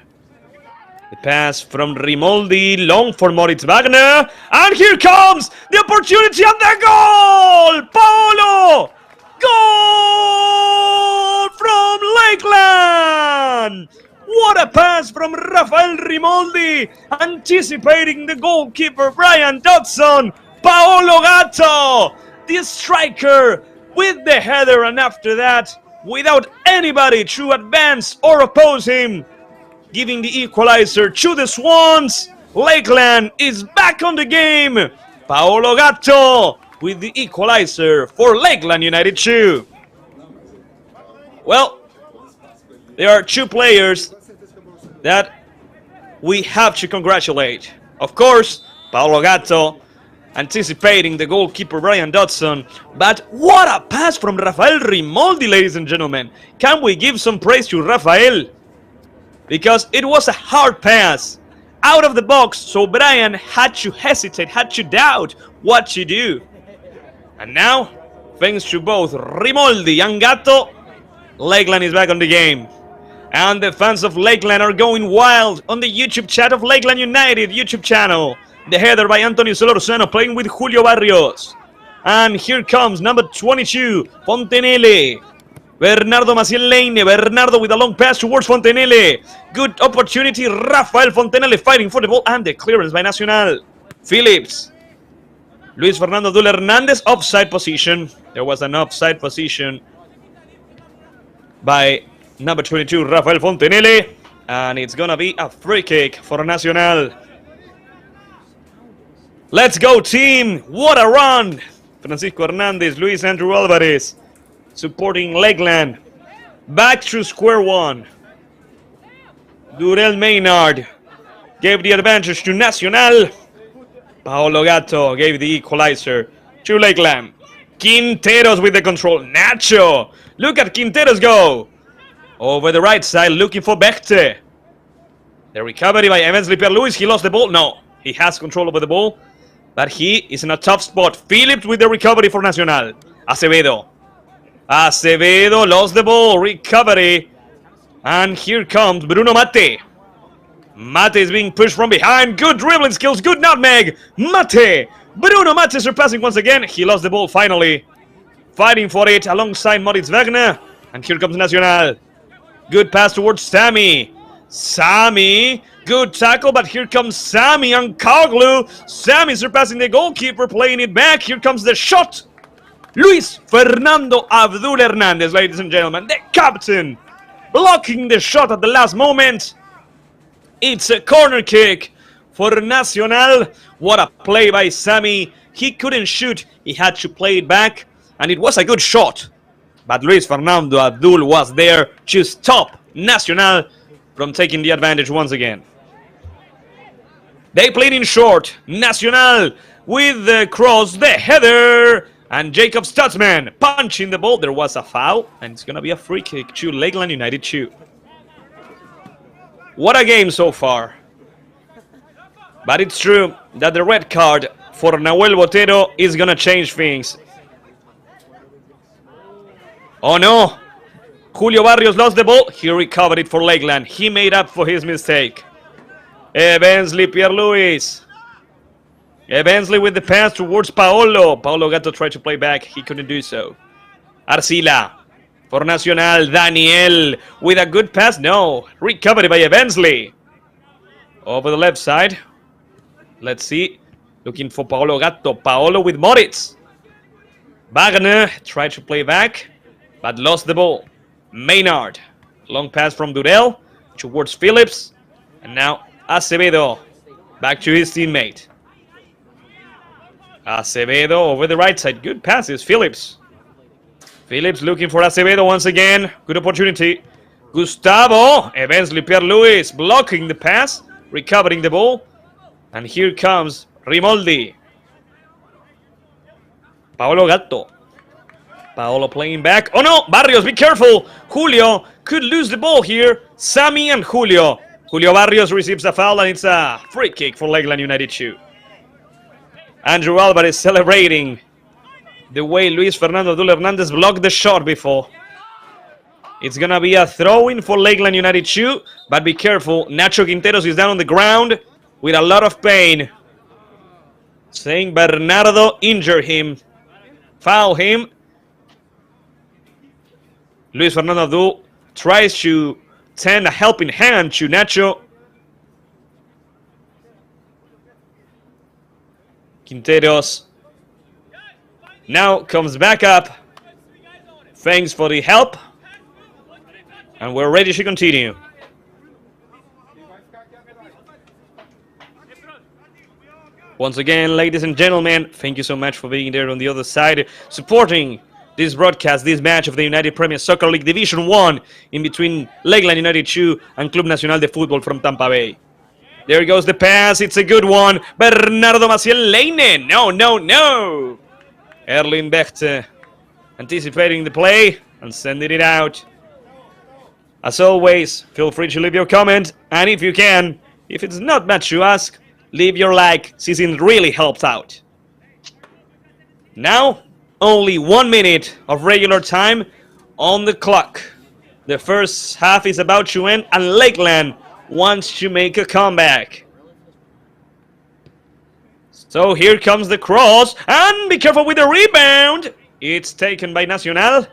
The pass from Rimoldi, long for Moritz Wagner. And here comes the opportunity and the goal! Paolo! Goal from Lakeland! What a pass from Rafael Rimoldi, anticipating the goalkeeper Brian Dodson. Paolo Gatto, the striker, with the header, and after that, without anybody to advance or oppose him, giving the equalizer to the Swans. Lakeland is back on the game. Paolo Gatto with the equalizer for Lakeland United 2. Well, there are 2 players that we have to congratulate. Of course, Paolo Gatto, anticipating the goalkeeper Brian Dodson. But what a pass from Rafael Rimoldi, ladies and gentlemen. Can we give some praise to Rafael? Because it was a hard pass out of the box, so Brian had to hesitate, had to doubt what to do. And now, thanks to both Rimoldi and Gatto, Lakeland is back on the game. And the fans of Lakeland are going wild on the YouTube chat of Lakeland United YouTube channel. The header by Antonio Solorzano playing with Julio Barrios. And here comes number 22, Fontenelle. Bernardo Maciel Leine. Bernardo with a long pass towards Fontenelle. Good opportunity. Rafael Fontenelle fighting for the ball and the clearance by Nacional. Phillips. Luis Fernando Abdul Hernandez, offside position. There was an offside position by number 22, Rafael Fontenelle. And it's gonna be a free kick for Nacional. Let's go, team! What a run! Francisco Hernandez, Luis Andrew Alvarez supporting Lakeland. Back to square one. Durel Maynard gave the advantage to Nacional. Paolo Gatto gave the equalizer to Lakeland. Quinteros with the control. Nacho! Look at Quinteros go! Over the right side looking for Bechte. The recovery by Evensley Pierre-Louis. He lost the ball. No, he has control over the ball. But he is in a tough spot. Phillips with the recovery for Nacional. Acevedo. Acevedo lost the ball. Recovery. And here comes Bruno Mate. Mate is being pushed from behind. Good dribbling skills. Good nutmeg. Mate. Bruno Mate surpassing once again. He lost the ball finally. Fighting for it alongside Moritz Wagner. And here comes Nacional. Good pass towards Sammy. Sammy. Good tackle, but here comes Sammy and Koglu. Sammy surpassing the goalkeeper, playing it back. Here comes the shot. Luis Fernando Abdul Hernandez, ladies and gentlemen, the captain, blocking the shot at the last moment. It's a corner kick for Nacional. What a play by Sammy. He couldn't shoot. He had to play it back, and it was a good shot. But Luis Fernando Abdul was there to stop Nacional from taking the advantage once again. They played in short. Nacional with the cross, the header, and Jacob Stutzman punching the ball. There was a foul, and it's going to be a free kick to Lakeland United 2. What a game so far. But it's true that the red card for Nahuel Botero is going to change things. Oh no! Julio Barrios lost the ball. He recovered it for Lakeland. He made up for his mistake. Evensley Pierre-Louis. Evensley with the pass towards Paolo. Paolo got to try to play back. He couldn't do so. Arcila for Nacional. Daniel with a good pass. No. Recovered by Evensley. Over the left side. Let's see. Looking for Paolo Gatto. Paolo with Moritz. Wagner tried to play back, but lost the ball. Maynard. Long pass from Durell towards Phillips. And now Acevedo back to his teammate. Acevedo over the right side. Good passes. Phillips. Phillips looking for Acevedo once again. Good opportunity. Gustavo. Evensley Pierre-Louis blocking the pass. Recovering the ball. And here comes Rimoldi. Paolo Gatto. Paolo playing back. Oh no! Barrios, be careful! Julio could lose the ball here. Sammy and Julio. Julio Barrios receives a foul, and it's a free kick for Lakeland United 2. Andrew Alvarez celebrating the way Luis Fernando Abdul Hernandez blocked the shot before. It's going to be a throw-in for Lakeland United 2, but be careful. Nacho Quinteros is down on the ground with a lot of pain. Saying Bernardo injured him. Foul him. Luis Fernando Abdul tries to tend a helping hand to Nacho. Quinteros now comes back up. Thanks for the help. And we're ready to continue. Once again, ladies and gentlemen, thank you so much for being there on the other side, supporting this broadcast, this match of the United Premier Soccer League Division 1 in between Lakeland United 2 and Club Nacional de Fútbol from Tampa Bay. There goes the pass. It's a good one. Bernardo Maciel Leinen. No. Erling Bechte anticipating the play and sending it out. As always, feel free to leave your comment. And if you can, if it's not much to ask, leave your like, since it really helps out. Now, only 1 minute of regular time on the clock. The first half is about to end, and Lakeland wants to make a comeback. So here comes the cross, and be careful with the rebound. It's taken by Nacional.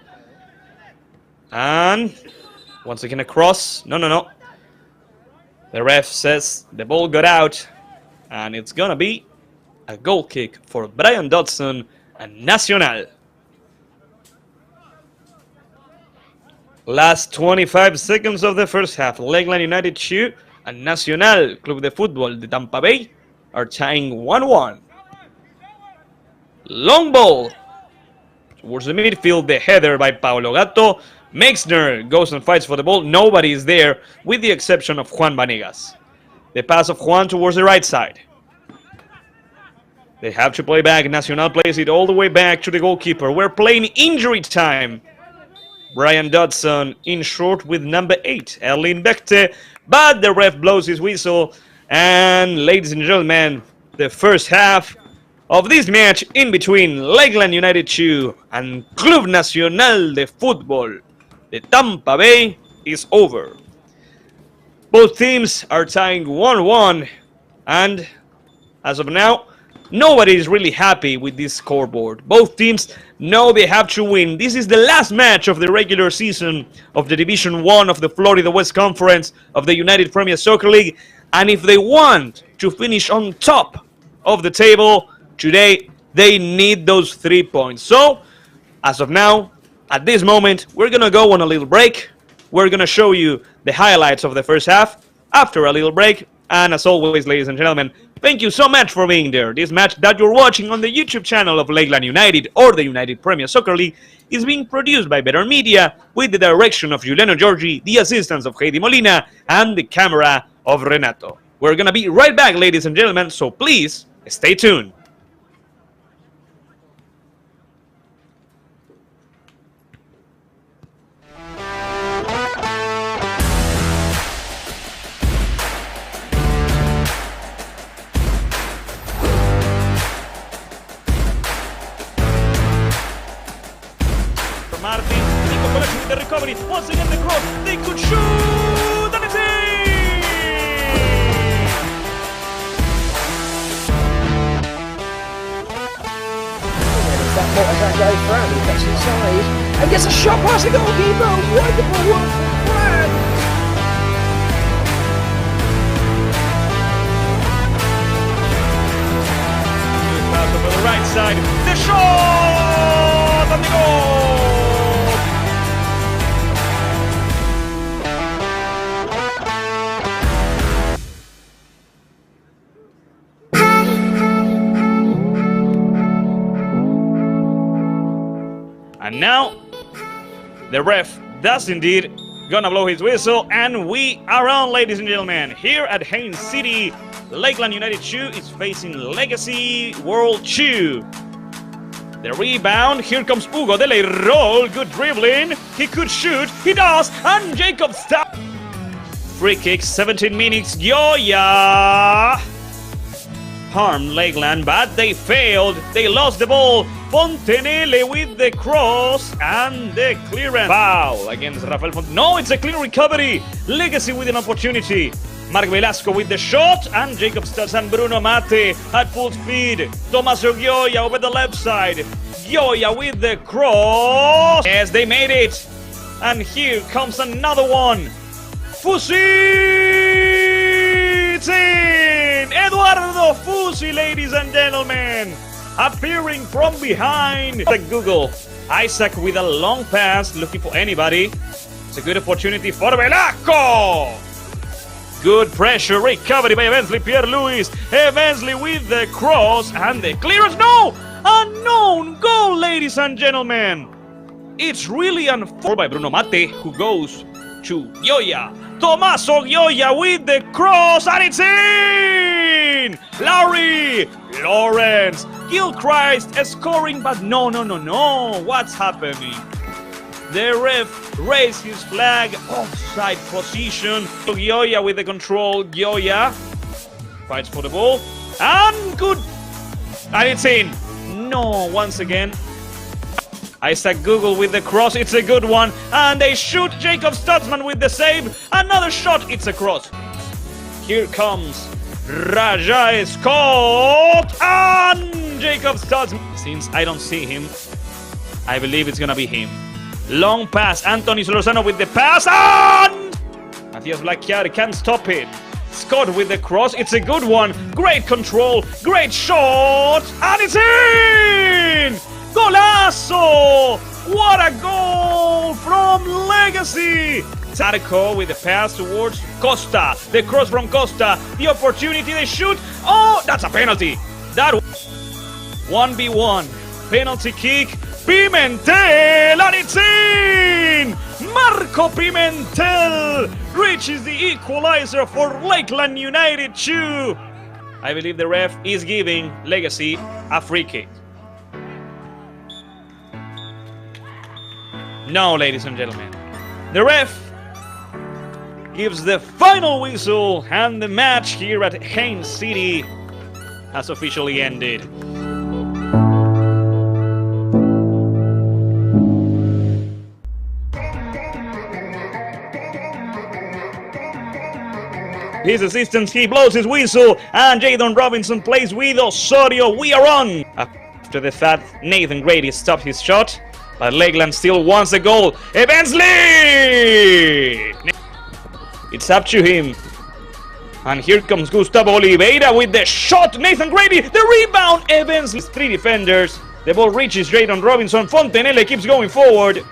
And once again a cross. No. The ref says the ball got out, and it's gonna be a goal kick for Brian Dodson and Nacional. Last 25 seconds of the first half. Lakeland United 2 and Nacional Club de Fútbol de Tampa Bay are tying 1-1. Long ball towards the midfield. The header by Paolo Gatto. Meixner goes and fights for the ball. Nobody is there with the exception of Juan Vanegas. The pass of Juan towards the right side. They have to play back. Nacional plays it all the way back to the goalkeeper. We're playing injury time. Brian Dodson in short with number 8, Erling Bechte. But the ref blows his whistle. And ladies and gentlemen, the first half of this match in between Lakeland United 2 and Club Nacional de Fútbol de Tampa Bay is over. Both teams are tying 1-1. And as of now, nobody is really happy with this scoreboard. Both teams know they have to win. This is the last match of the regular season of the Division 1 of the Florida West Conference of the United Premier Soccer League. And if they want to finish on top of the table today, they need those 3 points. So, as of now, at this moment, we're going to go on a little break. We're going to show you the highlights of the first half after a little break. And as always, ladies and gentlemen, thank you so much for being there. This match that you're watching on the YouTube channel of Lakeland United or the United Premier Soccer League is being produced by Better Media with the direction of Juliano Giorgi, the assistance of Heidi Molina, and the camera of Renato. We're gonna be right back, ladies and gentlemen, so please stay tuned. Martin, Nico collection with the recovery. Once again, the cross. They could shoot, and it's in! That motor goes round, he gets inside and gets a shot past the goalkeeper. Wonderful work from Brad. Good pass over the right side. The shot and the goal. And now, the ref does indeed gonna blow his whistle, and we are on, ladies and gentlemen. Here at Haines City, Lakeland United 2 is facing Legacy World 2. The rebound, here comes Hugo de Leyrol, good dribbling, he could shoot, he does, and Jacob stop. Free kick, 17 minutes, Gioia harmed Lakeland, but they failed, they lost the ball. Fontenelle with the cross and the clearance. Foul against Rafael Fontenelle. No, it's a clean recovery. Legacy with an opportunity. Marc Velasco with the shot, and Jacob Stutz and Bruno Mate at full speed. Tommaso Gioia over the left side. Gioia with the cross. Yes, they made it. And here comes another one. Fusi! It's in! Eduardo Fusi, ladies and gentlemen. Appearing from behind. Like Google. Isaac with a long pass, looking for anybody. It's a good opportunity for Velasco. Good pressure, recovery by Evensley, Pierre-Louis. Evensley with the cross and the clearance. No! Unknown goal, ladies and gentlemen. It's really unfortunate by Bruno Mate, who goes to Gioia. Tommaso Gioia with the cross, and it's in! Larry Lawrence. Gilchrist scoring, but no. What's happening? The ref raised his flag, offside position. Gioia with the control. Gioia fights for the ball, and good. And it's in. No, once again. Isaac Google with the cross, it's a good one. And they shoot. Jacob Stutzman with the save. Another shot, it's a cross. Here comes Raja Scott and Jacob Stutzman. Since I don't see him, I believe it's gonna be him. Long pass, Anthony Solorzano with the pass, and Matthias Blackchiari can't stop it. Scott with the cross, it's a good one. Great control, great shot, and it's in! Golazo! What a goal from Legacy! Zarco with the pass towards Costa. The cross from Costa. The opportunity, they shoot. Oh, that's a penalty. That 1v1. Penalty kick. Pimentel, and it's in! Marco Pimentel reaches the equalizer for Lakeland United 2. I believe the ref is giving Legacy a free kick. No, ladies and gentlemen. The ref gives the final whistle, and the match here at Haines City has officially ended. His assistant, he blows his whistle, and Jadon Robinson plays with Osorio. We are on! After the fact, Nathan Grady stopped his shot, but Lakeland still wants a goal. Evensley! It's up to him. And here comes Gustavo Oliveira with the shot. Nathan Grady, the rebound. Evensley, 3 defenders. The ball reaches Jadon Robinson. Fontenelle keeps going forward.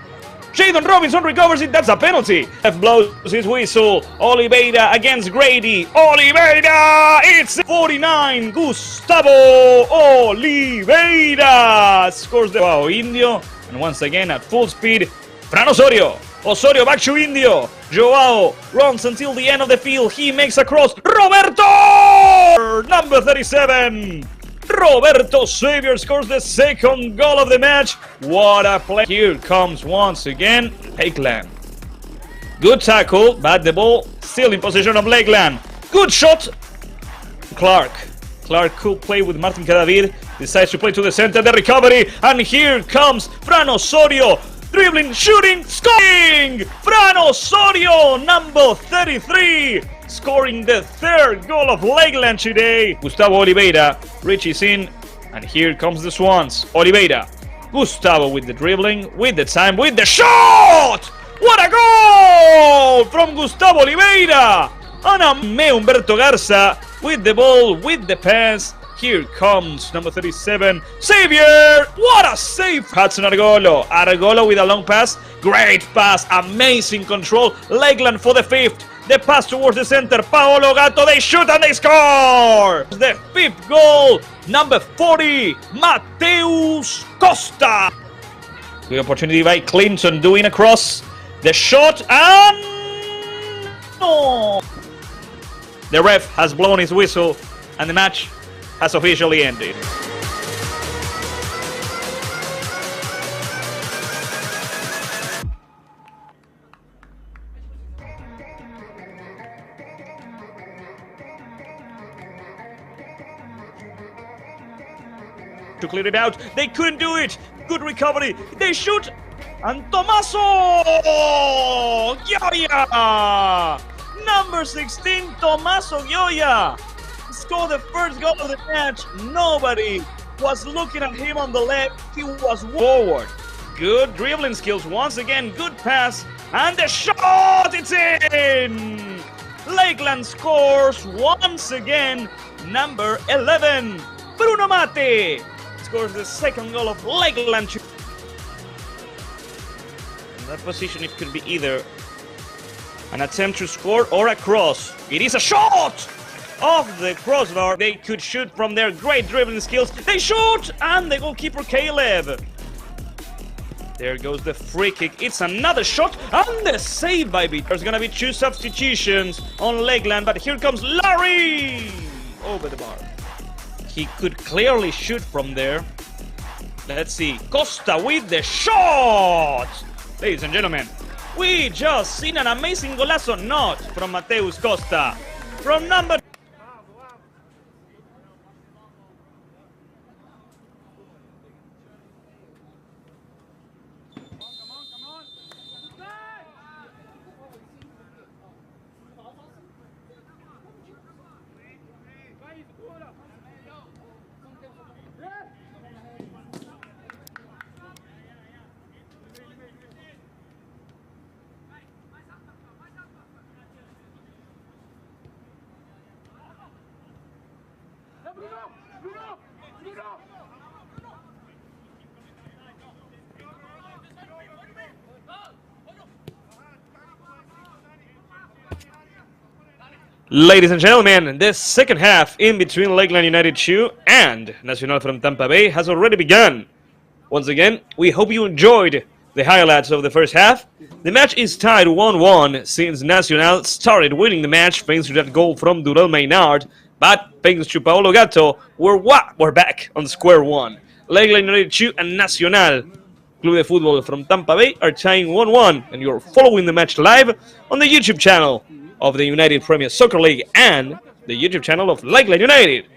Jadon Robinson recovers it. That's a penalty. F blows his whistle. Oliveira against Grady. Oliveira! It's 49. Gustavo Oliveira scores the Indio. And once again at full speed, Fran Osorio. Osorio back to Indio. Joao runs until the end of the field. He makes a cross. Roberto! Number 37. Roberto Xavier scores the second goal of the match. What a play. Here comes once again Lakeland. Good tackle, but the ball still in possession of Lakeland. Good shot. Clark could play with Martin Cadavid. Decides to play to the center. The recovery. And here comes Fran Osorio. Dribbling, shooting, scoring! Fran Osorio, number 33, scoring the third goal of Lakeland today. Gustavo Oliveira reaches in, and here comes the Swans. Oliveira, Gustavo with the dribbling, with the time, with the shot! What a goal from Gustavo Oliveira! And Humberto Garza with the ball, with the pass. Here comes number 37, Xavier! What a save! Hudson Argolo with a long pass. Great pass, amazing control. Lakeland for the fifth. The pass towards the center. Paolo Gatto, they shoot and they score! The fifth goal, number 40, Mateus Costa. Good opportunity by Clinton doing a cross. The shot and... no! The ref has blown his whistle and the match has officially ended. To clear it out, they couldn't do it. Good recovery. They shoot, and Tommaso Gioia, number 16, Tommaso Gioia, scored the first goal of the match. Nobody was looking at him on the left. He was forward. Good dribbling skills once again. Good pass. And the shot! It's in! Lakeland scores once again. Number 11, Bruno Mate, scores the second goal of Lakeland. In that position, it could be either an attempt to score or a cross. It is a shot! Off the crossbar, they could shoot from their great dribbling skills. They shoot, and the goalkeeper Caleb. There goes the free kick. It's another shot, and the save by Beat. There's gonna be two substitutions on Lakeland, but here comes Larry over the bar. He could clearly shoot from there. Let's see, Costa with the shot. Ladies and gentlemen, we just seen an amazing golazo, not from Mateus Costa, from number. Ladies and gentlemen, the second half in between Lakeland United 2 and Nacional from Tampa Bay has already begun. Once again, we hope you enjoyed the highlights of the first half. The match is tied 1-1 since Nacional started winning the match thanks to that goal from Durel Maynard, but thanks to Paolo Gatto, we're back on square one. Lakeland United 2 and Nacional Club de Fútbol from Tampa Bay are tying 1-1, and you're following the match live on the YouTube channel of the United Premier Soccer League and the YouTube channel of Lakeland United.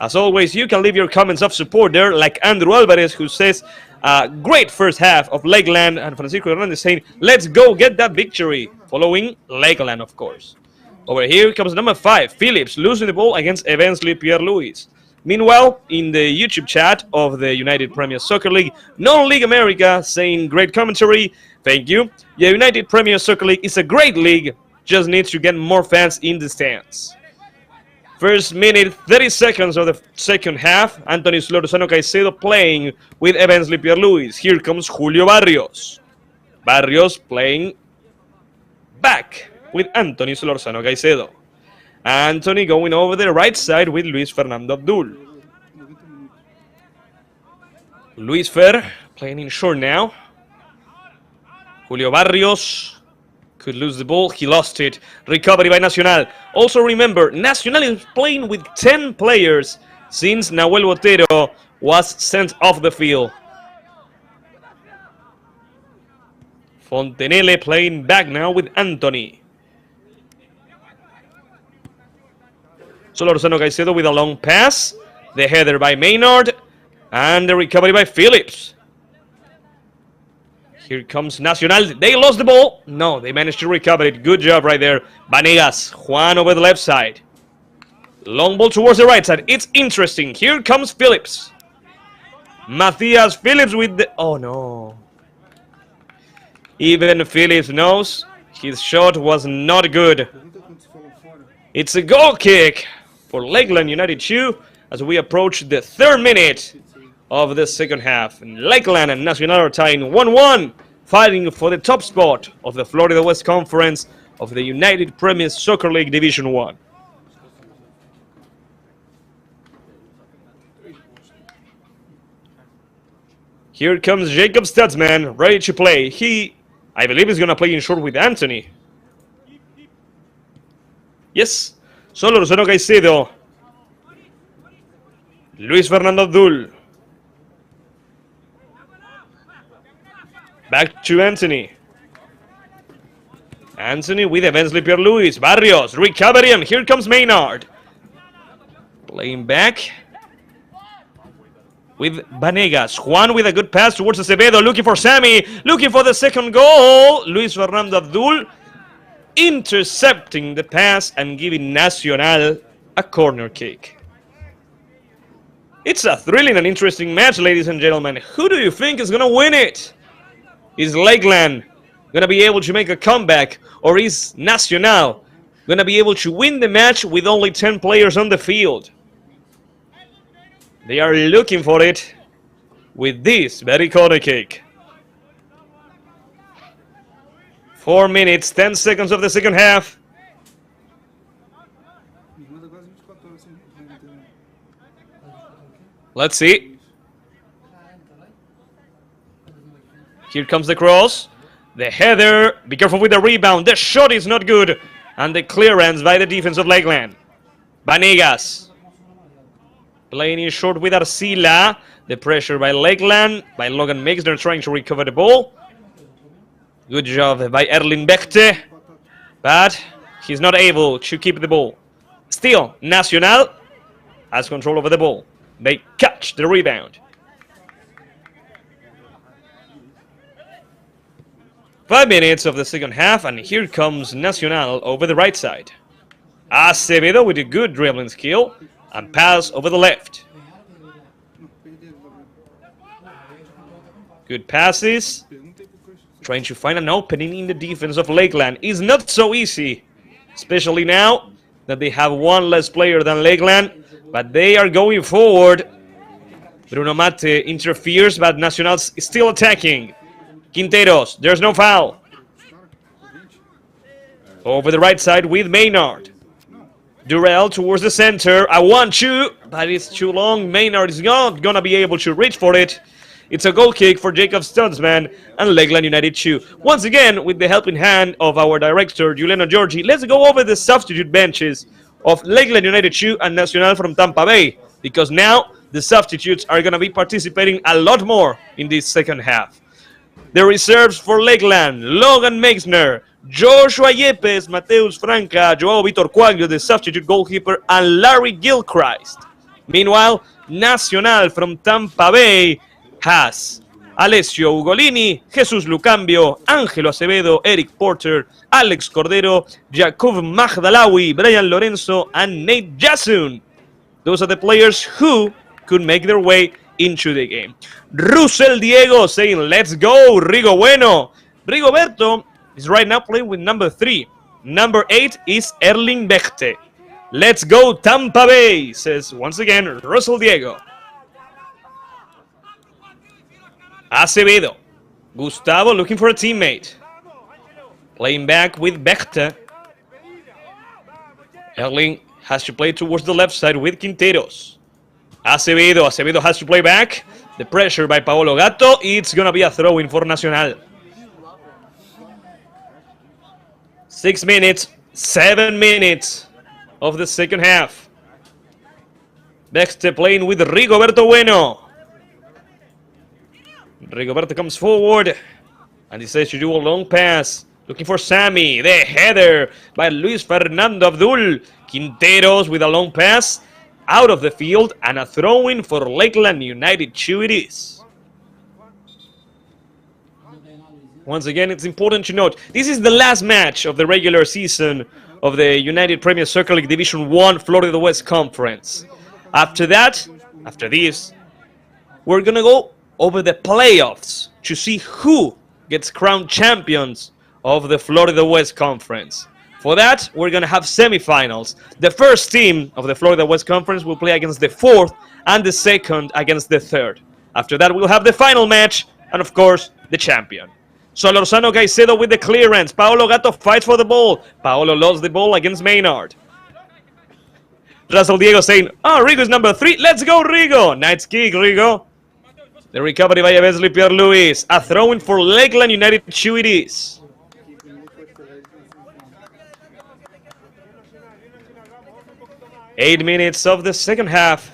As always, you can leave your comments of support there, like Andrew Alvarez, who says, great first half of Lakeland, and Francisco Hernandez saying, let's go get that victory, following Lakeland, of course. Over here comes number 5, Phillips, losing the ball against Evensley Pierre-Louis. Meanwhile, in the YouTube chat of the United Premier Soccer League, Non-League America, saying, great commentary, thank you. The United Premier Soccer League is a great league, just needs to get more fans in the stands. First minute, 30 seconds of the second half. Anthony Solorzano Caicedo playing with Evensley Pierre-Louis. Here comes Julio Barrios. Barrios playing back with Anthony Solorzano Caicedo. Anthony going over the right side with Luis Fernando Abdul. Luis Fer playing in short now. Julio Barrios could lose the ball. He lost it. Recovery by Nacional. Also remember, Nacional is playing with 10 players since Nahuel Botero was sent off the field. Fontenelle playing back now with Anthony. Solorzano Caicedo with a long pass. The header by Maynard. And the recovery by Phillips. Here comes Nacional. They lost the ball. No, they managed to recover it. Good job right there. Vanegas. Juan over the left side. Long ball towards the right side. It's interesting. Here comes Phillips. Matthias Phillips with the... Oh, no. Even Phillips knows his shot was not good. It's a goal kick for Lakeland United 2 as we approach the 3rd minute of the second half. And Lakeland and Nacional are tying 1-1, fighting for the top spot of the Florida West Conference of the United Premier Soccer League Division 1. Here comes Jacob Stutzman, ready to play. I believe he's going to play in short with Anthony. Yes. Solorzano Caicedo. Luis Fernando Abdul. Back to Anthony. Anthony with Evensley Pierre-Louis. Barrios. Recovery, and here comes Maynard. Playing back with Vanegas. Juan with a good pass towards Acevedo. Looking for Sammy. Looking for the second goal. Luis Fernando Abdul intercepting the pass and giving Nacional a corner kick. It's a thrilling and interesting match, ladies and gentlemen. Who do you think is going to win it? Is Lakeland going to be able to make a comeback, or is Nacional going to be able to win the match with only 10 players on the field? They are looking for it with this very corner kick. 4 minutes, 10 seconds of the second half. Let's see. Here comes the cross. The header. Be careful with the rebound. The shot is not good. And the clearance by the defense of Lakeland. Vanegas. Playing in short with Arcila. The pressure by Lakeland. By Logan Mixner trying to recover the ball. Good job by Erling Bechte. But he's not able to keep the ball. Still, Nacional has control over the ball. They catch the rebound. 5 minutes of the second half, and here comes Nacional over the right side. Acevedo with a good dribbling skill and pass over the left. Good passes. Trying to find an opening in the defense of Lakeland is not so easy, especially now that they have one less player than Lakeland, but they are going forward. Bruno Mate interferes, but Nacional's still attacking. Quinteros, there's no foul. Over the right side with Maynard. Durrell towards the center. A 1-2, but it's too long. Maynard is not going to be able to reach for it. It's a goal kick for Jacob Stutzman and Lakeland United 2. Once again, with the helping hand of our director, Juliano Giorgi, let's go over the substitute benches of Lakeland United 2 and Nacional from Tampa Bay, because now the substitutes are going to be participating a lot more in this second half. The reserves for Lakeland: Logan Meixner, Joshua Yepes, Mateus Franca, Joao Vitor Quaglio, the substitute goalkeeper, and Larry Gilchrist. Meanwhile, Nacional from Tampa Bay has Alessio Ugolini, Jesus Lucambio, Ángelo Acevedo, Eric Porter, Alex Cordero, Jakub Magdalawi, Brian Lorenzo, and Nate Jasun. Those are the players who could make their way into the game. Russell Diego saying, let's go, Rigo Bueno. Rigoberto is right now playing with number 3. Number 8 is Erling Bechte. Let's go, Tampa Bay, says once again Russell Diego. Acevedo. Gustavo looking for a teammate. Playing back with Bechte. Erling has to play towards the left side with Quinteros. Acevedo has to play back. The pressure by Paolo Gatto. It's going to be a throw-in for Nacional. 6 minutes, 7 minutes of the second half. Next playing with Rigoberto Bueno. Rigoberto comes forward and decides to do a long pass. Looking for Sammy. The header by Luis Fernando Abdul. Quinteros with a long pass out of the field and a throw-in for Lakeland United 2 it is. Once again, it's important to note, this is the last match of the regular season of the United Premier Soccer League Division 1 Florida West Conference. After that, after this, we're going to go over the playoffs to see who gets crowned champions of the Florida West Conference. For that, we're going to have semifinals. The first team of the Florida West Conference will play against the fourth and the second against the third. After that, we'll have the final match and, of course, the champion. Solorzano Caicedo with the clearance. Paolo Gatto fights for the ball. Paolo lost the ball against Maynard. Russell Diego saying, oh, Rigo is number 3. Let's go, Rigo. Nice kick, Rigo. The recovery by Evensley Pierre-Louis. A throw-in for Lakeland United 2 it is. Eight minutes of the second half.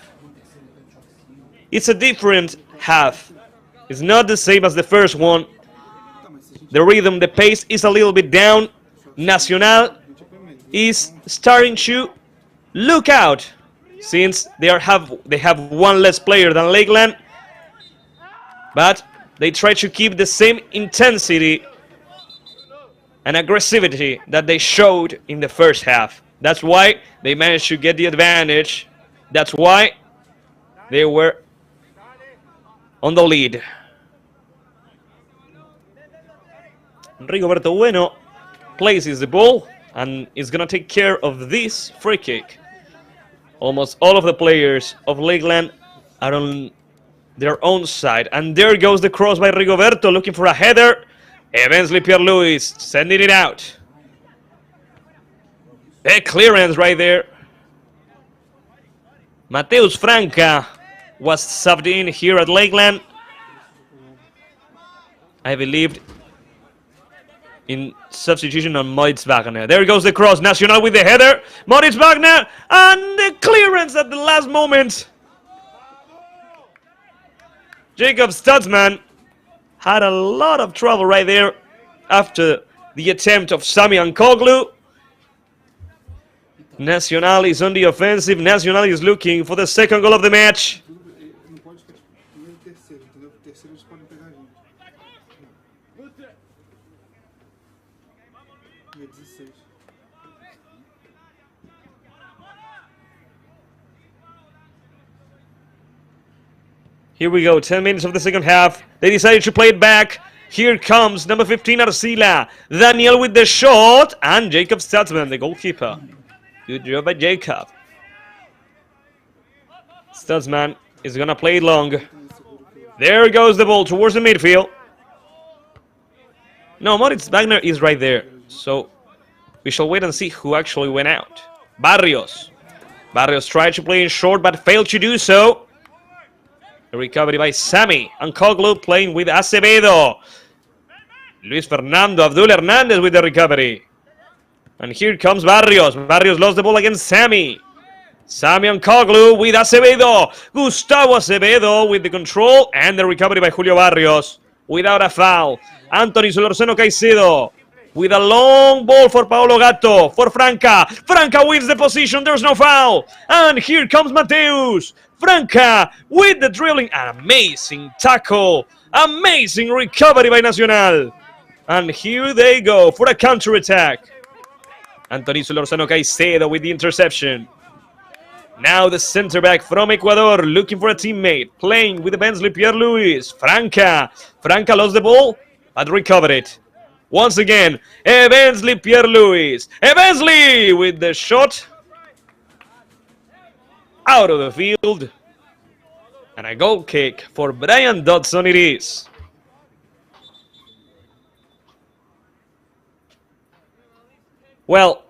It's a different half. It's not the same as the first one. The rhythm, the pace is a little bit down. Nacional is starting to look out since they have one less player than Lakeland. But they try to keep the same intensity and aggressivity that they showed in the first half. That's why they managed to get the advantage. That's why they were on the lead. Rigoberto Bueno places the ball and is going to take care of this free kick. Almost all of the players of Lakeland are on their own side. And there goes the cross by Rigoberto looking for a header. Evensley Pierre-Louis sending it out. A clearance right there. Mateus Franca was subbed in here at Lakeland. I believed in substitution on Moritz Wagner. There goes the cross. Nacional with the header. Moritz Wagner and the clearance at the last moment. Jacob Stutzman had a lot of trouble right there after the attempt of Sami Ankoglu. Nacional is on the offensive. Nacional is looking for the second goal of the match. Here we go, 10 minutes of the second half. They decided to play it back. Here comes number 15, Arcila. Daniel with the shot. And Jacob Stutzman, the goalkeeper. Good job by Jacob. Stutzman is going to play it long. There goes the ball towards the midfield. No, Moritz Wagner is right there. So we shall wait and see who actually went out. Barrios. Barrios tried to play in short but failed to do so. A recovery by Sammy. Ankoglu playing with Acevedo. Luis Fernando Abdul Hernandez with the recovery. And here comes Barrios. Barrios lost the ball against Sammy. Sammy Ankoglu with Acevedo. Gustavo Acevedo with the control. And the recovery by Julio Barrios without a foul. Anthony Solorzano Caicedo with a long ball for Paolo Gatto. For Franca. Franca wins the position. There's no foul. And here comes Mateus. Franca with the dribbling. An amazing tackle. Amazing recovery by Nacional. And here they go for a counter-attack. Anthony Solorzano Caicedo with the interception. Now the center back from Ecuador looking for a teammate. Playing with Evensley Pierre-Louis. Franca. Franca lost the ball but recovered it. Once again, Evensley Pierre-Louis. Evensley with the shot. Out of the field. And a goal kick for Brian Dodson it is. Well,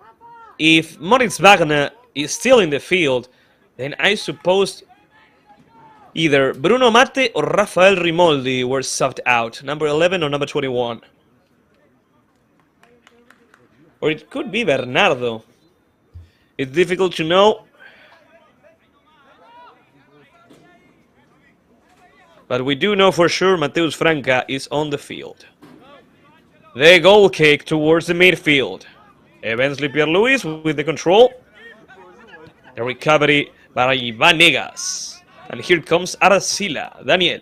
if Moritz Wagner is still in the field, then I suppose either Bruno Mate or Rafael Rimoldi were subbed out. Number 11 or number 21. Or it could be Bernardo. It's difficult to know. But we do know for sure Mateus Franca is on the field. The goal kick towards the midfield. Eventually Pierre-Louis with the control. The recovery by Vanegas. And here comes Arcila, Daniel.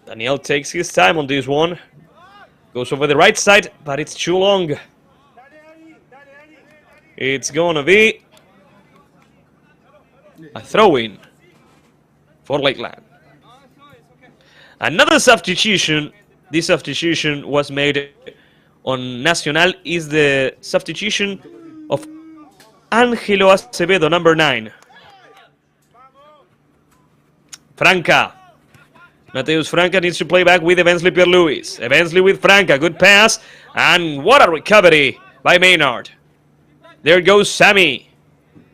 Daniel takes his time on this one. Goes over the right side, but it's too long. It's gonna be a throw-in for Lakeland. Another substitution. This substitution was made on Nacional. Is the substitution of Ángelo Acevedo, number 9. Franca. Mateus Franca needs to play back with Evensley Pierre-Louis. Evensley with Franca. Good pass. And what a recovery by Maynard. There goes Sammy.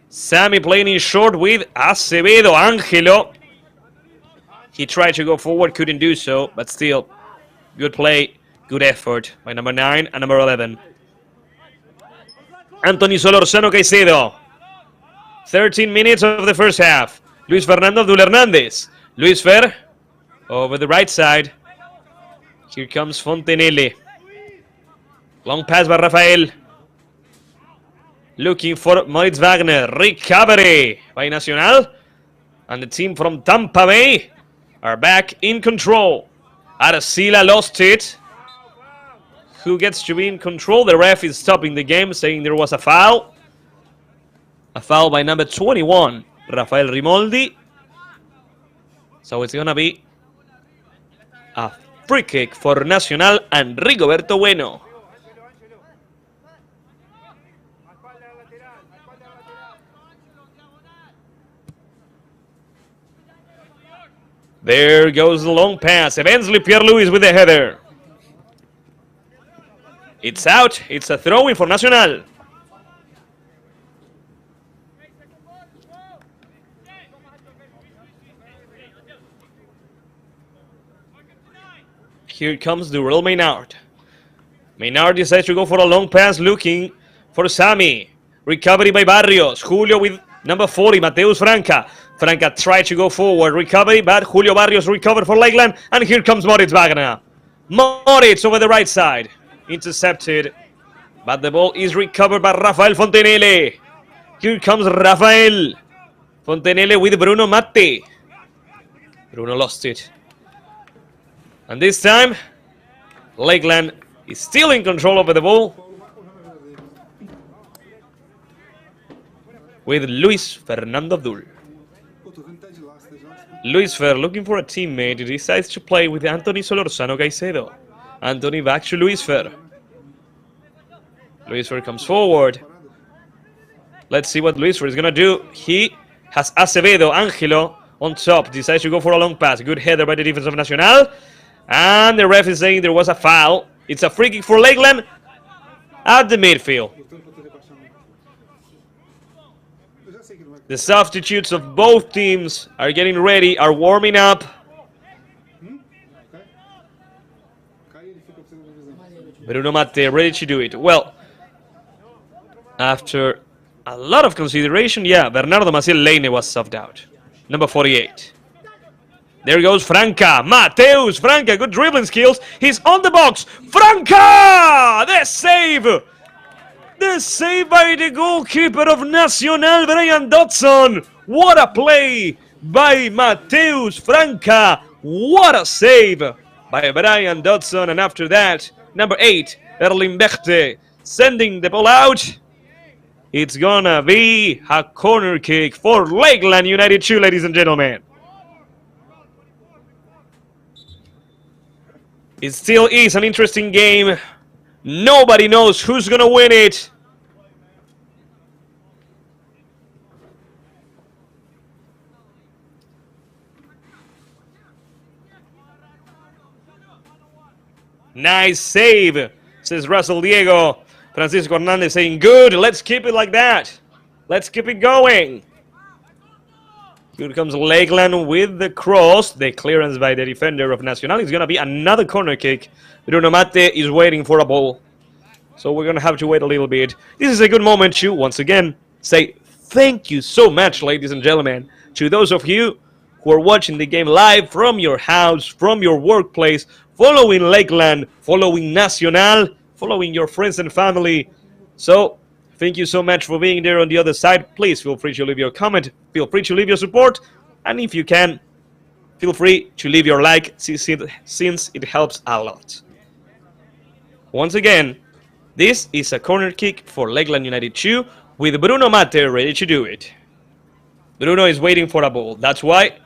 Sammy playing in short with Acevedo. Ángelo. He tried to go forward, couldn't do so, but still, good play, good effort by number 9 and number 11. Anthony Solorzano Caicedo. 13 minutes of the first half. Luis Fernando Abdul Hernández. Luis Fer over the right side. Here comes Fontenelle. Long pass by Rafael. Looking for Moritz Wagner. Recovery by Nacional. And the team from Tampa Bay are back in control. Arcila lost it. Who gets to be in control? The ref is stopping the game, saying there was a foul. A foul by number 21, Rafael Rimoldi. So it's gonna be a free kick for Nacional and Rigoberto Bueno. There goes the long pass. Eventually Pierre-Louis with the header. It's out. It's a throw-in for Nacional. Here comes Durrell Maynard. Maynard decides to go for a long pass, looking for Sammy. Recovery by Barrios. Julio with number 40, Mateus Franca. Franca tried to go forward. Recovery, but Julio Barrios recovered for Lakeland. And here comes Moritz Wagner. Moritz over the right side. Intercepted. But the ball is recovered by Rafael Fontenelle. Here comes Rafael Fontenelle with Bruno Matti. Bruno lost it. And this time, Lakeland is still in control over the ball. With Luis Fernando Abdul. Luis Fer, looking for a teammate, decides to play with Anthony Solorzano Caicedo. Anthony back to Luis Fer. Luis Fer comes forward. Let's see what Luis Fer is going to do. He has Acevedo, Ángelo on top. Decides to go for a long pass. Good header by the defense of Nacional. And the ref is saying there was a foul. It's a free kick for Lakeland at the midfield. The substitutes of both teams are getting ready, are warming up. Bruno Matti ready to do it. Well, after a lot of consideration, yeah, Bernardo Maciel Leine was subbed out. Number 48. There goes Franca. Mateus Franca, good dribbling skills. He's on the box. Franca! The save! The save by the goalkeeper of Nacional, Brian Dodson. What a play by Mateus Franca. What a save by Brian Dodson. And after that, number 8, Erling Bechte, sending the ball out. It's gonna be a corner kick for Lakeland United 2, ladies and gentlemen. It still is an interesting game. Nobody knows who's gonna win it. Nice save, says Russell Diego. Francisco Hernandez saying, good, let's keep it like that. Let's keep it going. Here comes Lakeland with the cross. The clearance by the defender of Nacional is going to be another corner kick. Bruno Mate is waiting for a ball. So we're gonna have to wait a little bit. This is a good moment to, once again, say thank you so much, ladies and gentlemen, to those of you who are watching the game live from your house, from your workplace, following Lakeland, following Nacional, following your friends and family. So, thank you so much for being there on the other side. Please feel free to leave your comment, feel free to leave your support, and if you can, feel free to leave your like since it helps a lot. Once again, this is a corner kick for Lakeland United 2 with Bruno Mate ready to do it. Bruno is waiting for a ball. That's why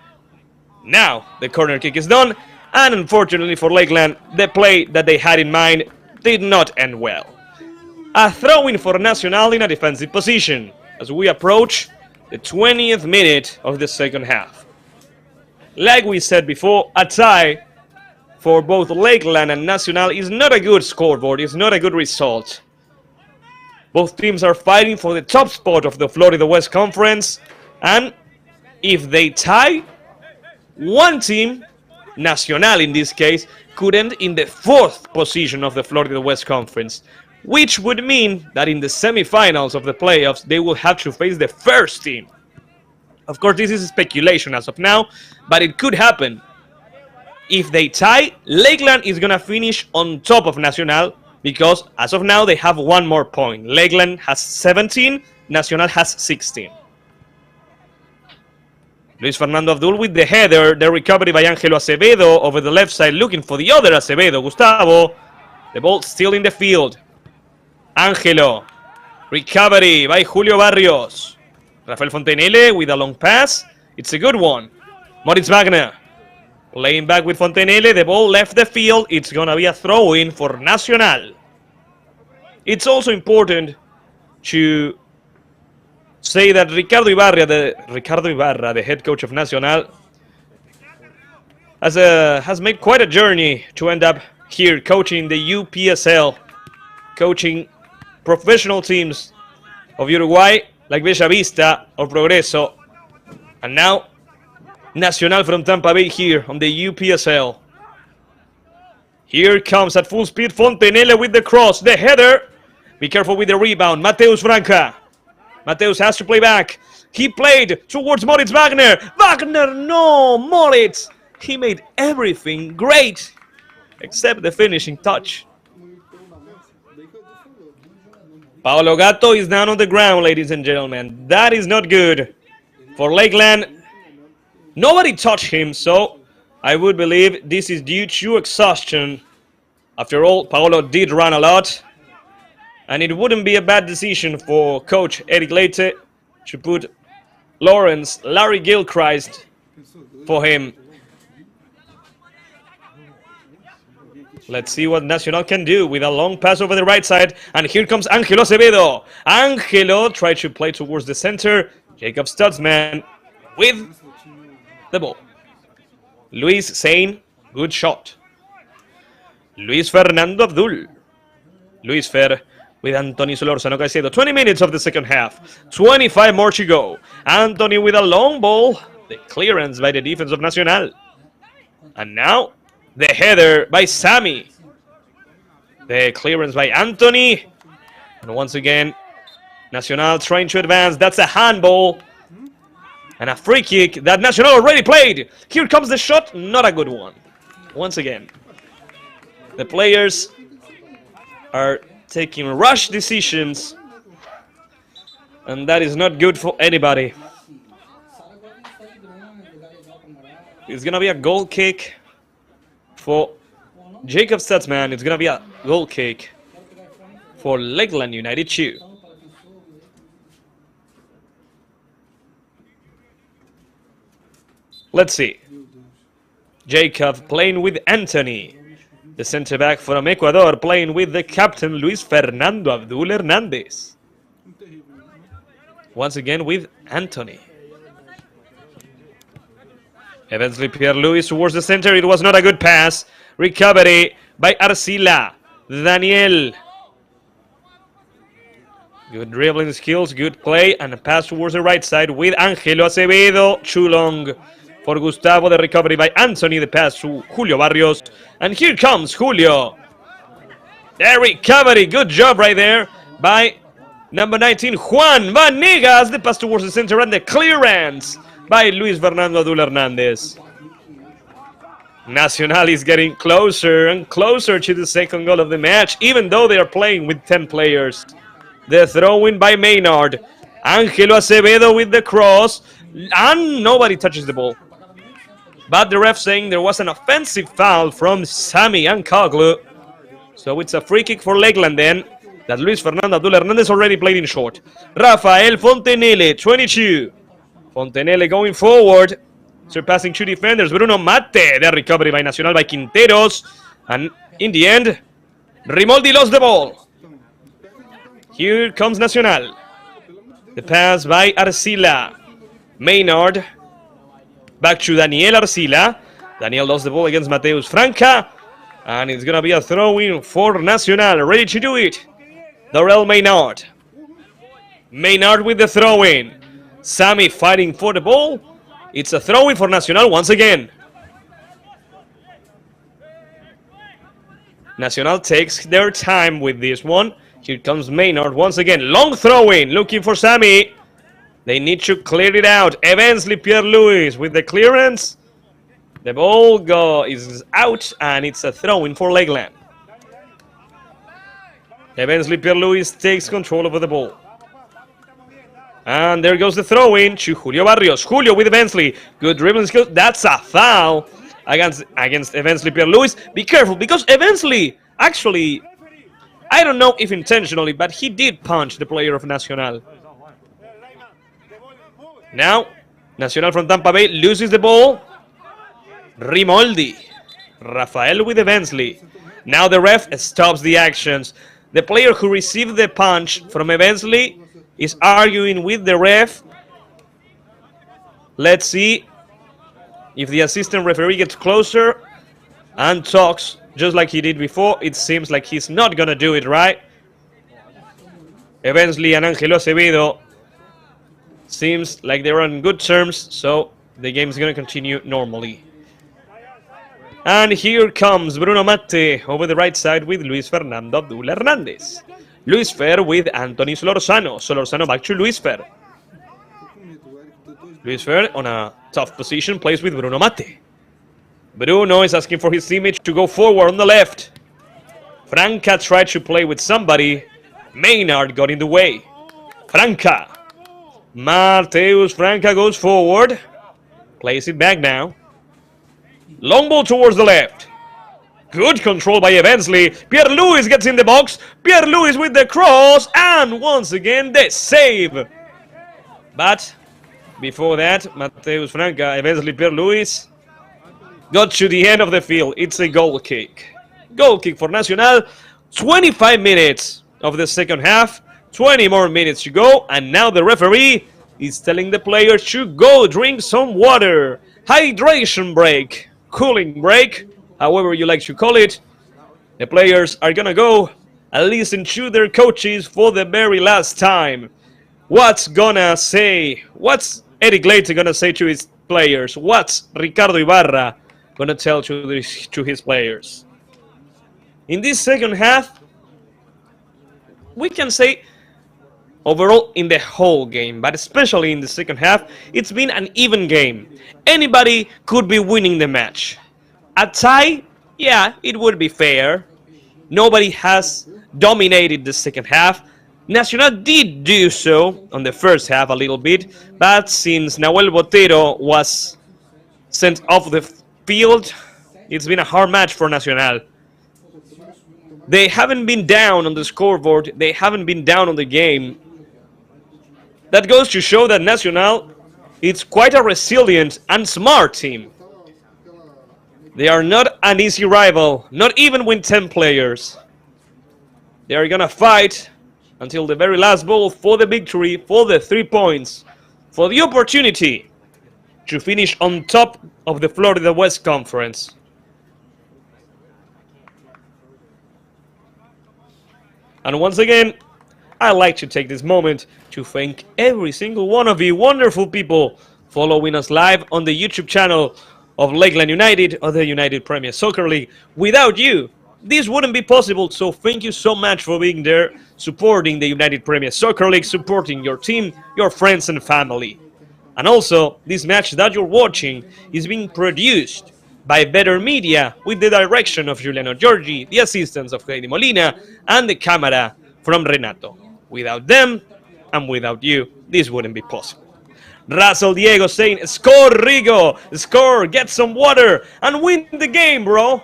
now the corner kick is done. And unfortunately for Lakeland, the play that they had in mind did not end well. A throw-in for Nacional in a defensive position as we approach the 20th minute of the second half. Like we said before, a tie for both Lakeland and Nacional is not a good scoreboard, it's not a good result. Both teams are fighting for the top spot of the Florida West Conference, and if they tie, one team, Nacional in this case, could end in the 4th position of the Florida West Conference, which would mean that in the semifinals of the playoffs, they will have to face the first team. Of course, this is speculation as of now, but it could happen. If they tie, Lakeland is going to finish on top of Nacional because as of now they have one more point. Lakeland has 17, Nacional has 16. Luis Fernando Abdul with the header, the recovery by Angelo Acevedo over the left side looking for the other Acevedo, Gustavo. The ball still in the field. Angelo, recovery by Julio Barrios. Rafael Fontenelle with a long pass. It's a good one. Moritz Wagner. Laying back with Fontenelle, the ball left the field. It's going to be a throw-in for Nacional. It's also important to say that Ricardo Ibarra, the head coach of Nacional, has made quite a journey to end up here coaching the UPSL, coaching professional teams of Uruguay like Bella Vista or Progreso, and now Nacional from Tampa Bay here on the UPSL. Here comes at full speed Fontenelle with the cross, the header. Be careful with the rebound. Mateus Franca. Mateus has to play back. He played towards Moritz Wagner. Wagner, no! Moritz! He made everything great except the finishing touch. Paolo Gatto is down on the ground, ladies and gentlemen. That is not good for Lakeland. Nobody touched him, so I would believe this is due to exhaustion. After all, Paolo did run a lot, and it wouldn't be a bad decision for coach Eric Leite to put Larry Gilchrist for him. Let's see what Nacional can do with a long pass over the right side, and here comes Angelo Acevedo. Angelo tried to play towards the center. Jacob Stutzman with the ball. Luis saying, good shot. Luis Fernando Abdul. Luis Fer with Anthony Solorzano Caicedo. 20 minutes of the second half. 25 more to go. Anthony with a long ball. The clearance by the defense of Nacional. And now, the header by Sammy. The clearance by Anthony. And once again, Nacional trying to advance. That's a handball. And a free kick that Nacional already played. Here comes the shot. Not a good one. Once again, the players are taking rush decisions. And that is not good for anybody. It's going to be a goal kick for Jacob Stutzman. It's going to be a goal kick for Lakeland United 2. Let's see. Jacob playing with Anthony. The center back from Ecuador playing with the captain Luis Fernando Abdul Hernandez. Once again with Anthony. Eventually Pierre-Louis towards the center. It was not a good pass. Recovery by Arcila. Daniel. Good dribbling skills, good play, and a pass towards the right side with Angelo Acevedo. Too long for Gustavo. The recovery by Anthony. The pass to Julio Barrios. And here comes Julio. The recovery, good job right there by number 19, Juan Vanegas. The pass towards the center and the clearance by Luis Fernando Abdul Hernandez. Nacional is getting closer and closer to the second goal of the match, even though they are playing with 10 players. The throw-in by Maynard. Angelo Acevedo with the cross, and nobody touches the ball. But the ref saying there was an offensive foul from Sami Ankaglu. So it's a free kick for Lakeland then, that Luis Fernando Abdul Hernandez already played in short. Rafael Fontenelle, 22. Fontenelle going forward, surpassing two defenders. Bruno Mate, the recovery by Nacional by Quinteros. And in the end, Rimoldi lost the ball. Here comes Nacional. The pass by Arcila. Maynard. Back to Daniel Arcila. Daniel lost the ball against Mateus Franca. And it's going to be a throw-in for Nacional. Ready to do it. Dorel Maynard. Maynard with the throw-in. Sami fighting for the ball. It's a throw-in for Nacional once again. Nacional takes their time with this one. Here comes Maynard once again. Long throw-in, looking for Sami. They need to clear it out. Eventually, Pierre-Louis with the clearance. The ball is out, and it's a throw-in for Lakeland. Eventually, Pierre-Louis takes control over the ball. And there goes the throw-in to Julio Barrios. Julio with Evensley. Good dribbling skill. That's a foul against Evensley Pierre-Louis. Be careful, because Evensley, actually, I don't know if intentionally, but he did punch the player of Nacional. Now, Nacional from Tampa Bay loses the ball. Rimoldi. Rafael with Evensley. Now the ref stops the actions. The player who received the punch from Evensley is arguing with the ref. Let's see if the assistant referee gets closer and talks just like he did before. It seems like he's not going to do it, right? Evensley and Angelo Acevedo seems like they're on good terms, so the game is going to continue normally. And here comes Bruno Mate over the right side with Luis Fernando Abdul Hernandez. Luis Fer with Anthony Solorzano. Solorzano back to Luis Fer. Luis Fer on a tough position, plays with Bruno Mate. Bruno is asking for his teammate to go forward on the left. Franca tried to play with somebody. Maynard got in the way. Franca. Mateus Franca goes forward. Plays it back now. Long ball towards the left. Good control by Evensley. Pierre-Louis gets in the box. Pierre-Louis with the cross. And once again, the save. But before that, Mateus Franca, Evensley, Pierre-Louis got to the end of the field. It's a goal kick. Goal kick for Nacional. 25 minutes of the second half. 20 more minutes to go. And now the referee is telling the players to go drink some water. Hydration break. Cooling break. However you like to call it. The players are gonna go and listen to their coaches for the very last time. What's Eddie Gleiter gonna say to his players? What's Ricardo Ibarra gonna tell to his players? In this second half, we can say overall in the whole game, but especially in the second half, it's been an even game. Anybody could be winning the match. A tie, yeah, it would be fair. Nobody has dominated the second half. Nacional did do so on the first half a little bit, but since Nahuel Botero was sent off the field, it's been a hard match for Nacional. They haven't been down on the scoreboard. They haven't been down on the game. That goes to show that Nacional is quite a resilient and smart team. They are not an easy rival, not even with 10 players. They are going to fight until the very last ball for the victory, for the 3 points, for the opportunity to finish on top of the Florida West Conference. And once again, I'd like to take this moment to thank every single one of you wonderful people following us live on the YouTube channel of Lakeland United or the United Premier Soccer League. Without you, this wouldn't be possible. So thank you so much for being there, supporting the United Premier Soccer League, supporting your team, your friends and family. And also, this match that you're watching is being produced by Better Media with the direction of Giuliano Giorgi, the assistance of Heidi Molina, and the camera from Renato. Without them, and without you, this wouldn't be possible. Russell Diego saying, score Rigo, score, get some water, and win the game, bro.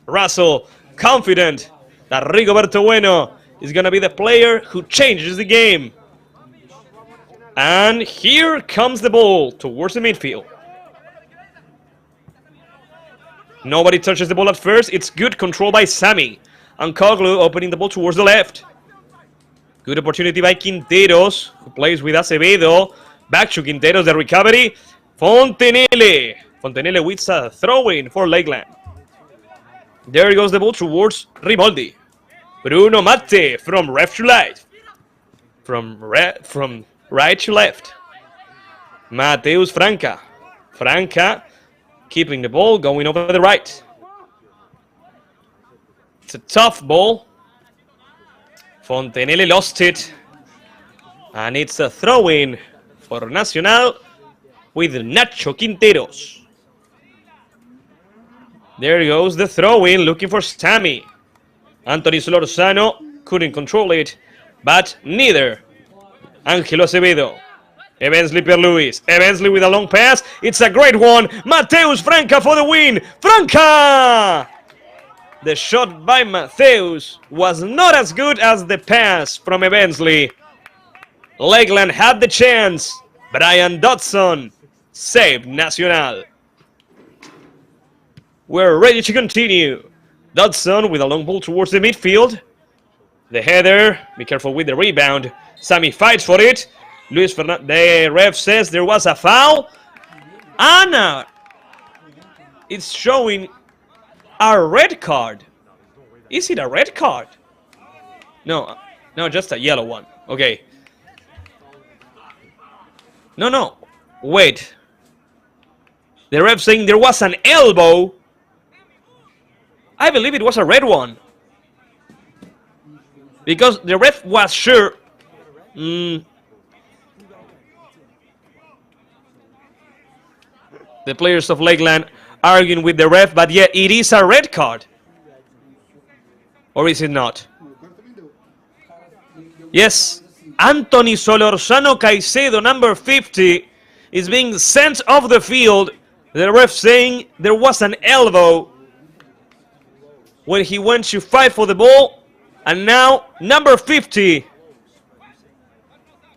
Russell, confident that Rigoberto Bueno is going to be the player who changes the game. And here comes the ball towards the midfield. Nobody touches the ball at first. It's good control by Sammy. And Koglu opening the ball towards the left. Good opportunity by Quinteros, who plays with Acevedo. Back to Quinteros, the recovery. Fontenelle. Fontenelle with a throw-in for Lakeland. There goes the ball towards Riboldi. Bruno Matte from left to right. From right to left. Mateus Franca. Franca keeping the ball, going over the right. It's a tough ball. Fontenelle lost it. And it's a throw-in for Nacional with Nacho Quinteros. There goes the throw-in, looking for Sammy. Anthony Solorzano couldn't control it, but neither Angelo Acevedo. Evensley Pierluis. Evensley with a long pass. It's a great one. Mateus Franca for the win. Franca! The shot by Mateus was not as good as the pass from Evensley. Lakeland had the chance. Brian Dodson saved Nacional. We're ready to continue. Dodson with a long ball towards the midfield. The header. Be careful with the rebound. Sammy fights for it. Luis Fernandez. The ref says there was a foul. Anna. It's showing a red card. Is it a red card? No, just a yellow one. Okay. No. Wait. The ref saying there was an elbow. I believe it was a red one. Because the ref was sure. The players of Lakeland arguing with the ref, but yeah, it is a red card. Or is it not? Yes. Anthony Solorzano Caicedo, number 50, is being sent off the field. The ref saying there was an elbow when he went to fight for the ball. And now, number 50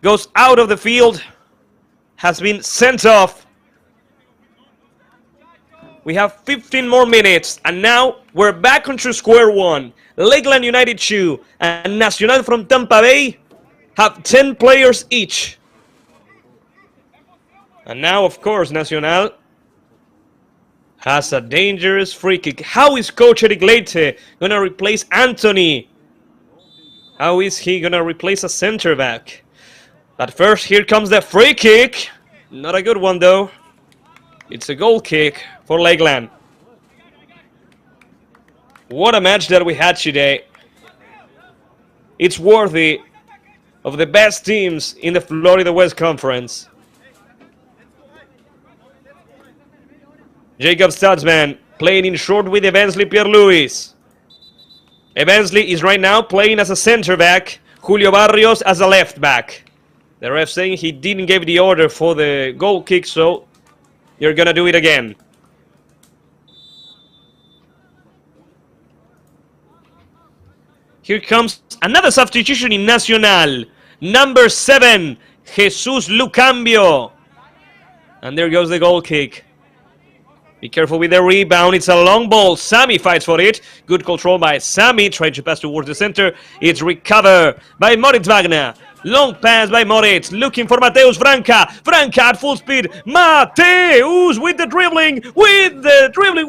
goes out of the field, has been sent off. We have 15 more minutes, and now we're back onto square one. Lakeland United 2 and Nacional from Tampa Bay have 10 players each. And now, of course, Nacional has a dangerous free kick. How is Coach Eric Leite going to replace Anthony? How is he going to replace a center back? But first, here comes the free kick. Not a good one, though. It's a goal kick for Lakeland. What a match that we had today. It's worthy of the best teams in the Florida West Conference. Jacob Stutzman playing in short with Evensley Pierluis. Evensley is right now playing as a center back. Julio Barrios as a left back. The ref saying he didn't give the order for the goal kick, so you're gonna do it again. Here comes another substitution in Nacional. Number 7, Jesus Lucambio. And there goes the goal kick. Be careful with the rebound. It's a long ball. Sammy fights for it. Good control by Sammy. Trying to pass towards the center. It's recovered by Moritz Wagner. Long pass by Moritz. Looking for Mateus Franca. Franca at full speed. Mateus with the dribbling.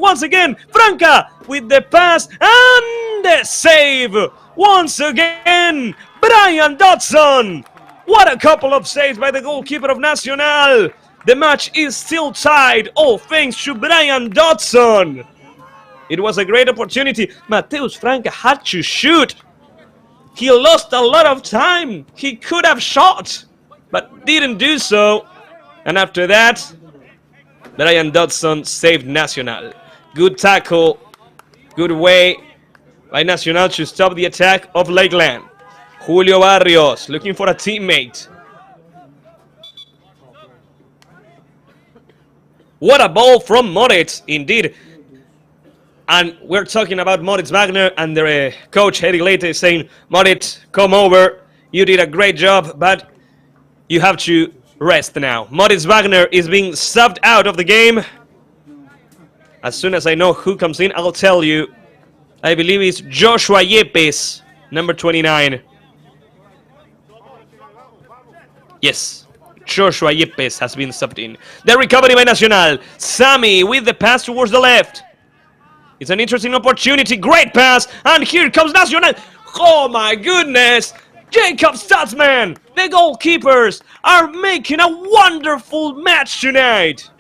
Once again. Franca with the pass. And the save. Once again. Brian Dodson. What a couple of saves by the goalkeeper of Nacional. The match is still tied, all thanks to Brian Dodson. It was a great opportunity. Mateus Franca had to shoot. He lost a lot of time. He could have shot, but didn't do so. And after that, Brian Dodson saved Nacional. Good tackle. Good way by Nacional to stop the attack of Lakeland. Julio Barrios looking for a teammate. What a ball from Moritz, indeed. And we're talking about Moritz Wagner, and their coach Eddie Leite is saying, Moritz, come over. You did a great job, but you have to rest now. Moritz Wagner is being subbed out of the game. As soon as I know who comes in, I'll tell you. I believe it's Joshua Yepes, number 29. Yes, Joshua Yepes has been subbed in. The recovery by Nacional. Sammy with the pass towards the left. It's an interesting opportunity. Great pass. And here comes Nacional. Oh my goodness. Jacob Stutzman. The goalkeepers are making a wonderful match tonight.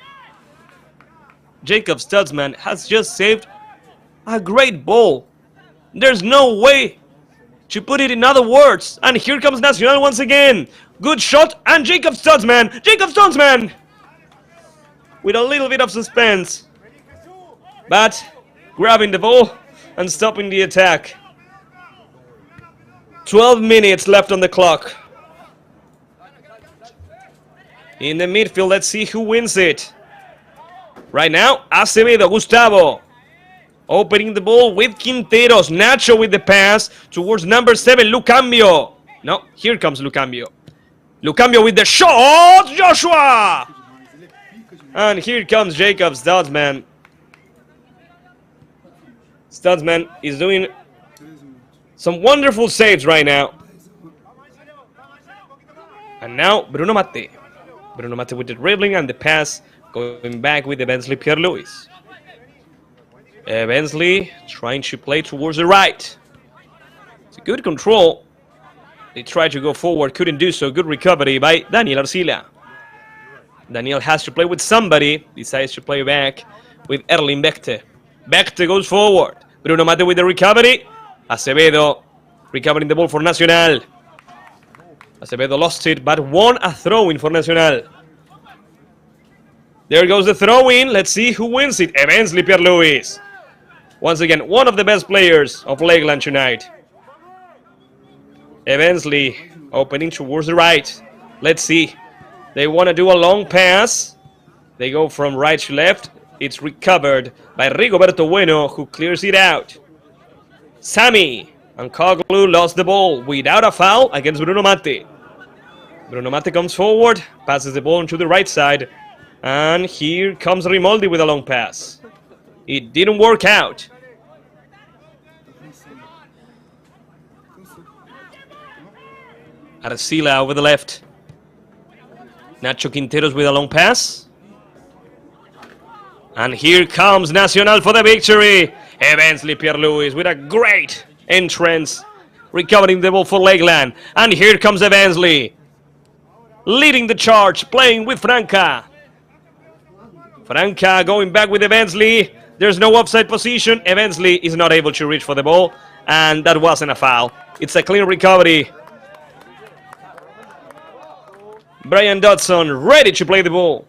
Jacob Stutzman has just saved a great ball. There's no way to put it in other words. And here comes Nacional once again. Good shot. And Jacob Stutzman. Jacob Stutzman. With a little bit of suspense. But grabbing the ball and stopping the attack. 12 minutes left on the clock. In the midfield, let's see who wins it. Right now, Acevedo, Gustavo. Opening the ball with Quinteros. Nacho with the pass towards number 7, Lucambio. No, here comes Lucambio. Lucambio with the shot, Joshua! And here comes Jacob Stutzman. Stutzman is doing some wonderful saves right now. And now Bruno Mate. Bruno Mate with the dribbling and the pass going back with Evensley Pierre-Louis. Evensley trying to play towards the right. It's a good control. They tried to go forward, couldn't do so. Good recovery by Daniel Arcila. Daniel has to play with somebody. Decides to play back with Erling Bechte. Bechte goes forward. Bruno Mate with the recovery. Acevedo recovering the ball for Nacional. Acevedo lost it, but won a throw-in for Nacional. There goes the throw-in. Let's see who wins it. Evensley Pierre-Louis. Once again, one of the best players of Lakeland tonight. Evensley opening towards the right. Let's see. They want to do a long pass. They go from right to left. It's recovered by Rigoberto Bueno, who clears it out. Sammy and Koglu lost the ball without a foul against Bruno Mate. Bruno Mate comes forward, passes the ball to the right side. And here comes Rimoldi with a long pass. It didn't work out. Arcila over the left. Nacho Quinteros with a long pass. And here comes Nacional for the victory. Evensley Pierre-Louis with a great entrance. Recovering the ball for Lakeland. And here comes Evensley. Leading the charge, playing with Franca. Franca going back with Evensley. There's no offside position. Evensley is not able to reach for the ball. And that wasn't a foul. It's a clean recovery. Brian Dodson ready to play the ball.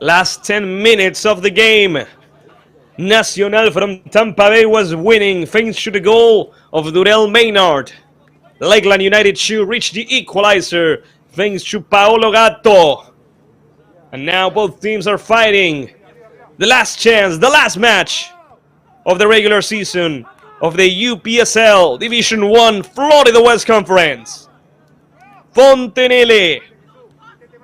Last 10 minutes of the game. Nacional from Tampa Bay was winning thanks to the goal of Durell Maynard. Lakeland United should reach the equalizer thanks to Paolo Gatto. And now both teams are fighting. The last chance, the last match of the regular season of the UPSL Division 1 Florida West Conference. Fontenelle.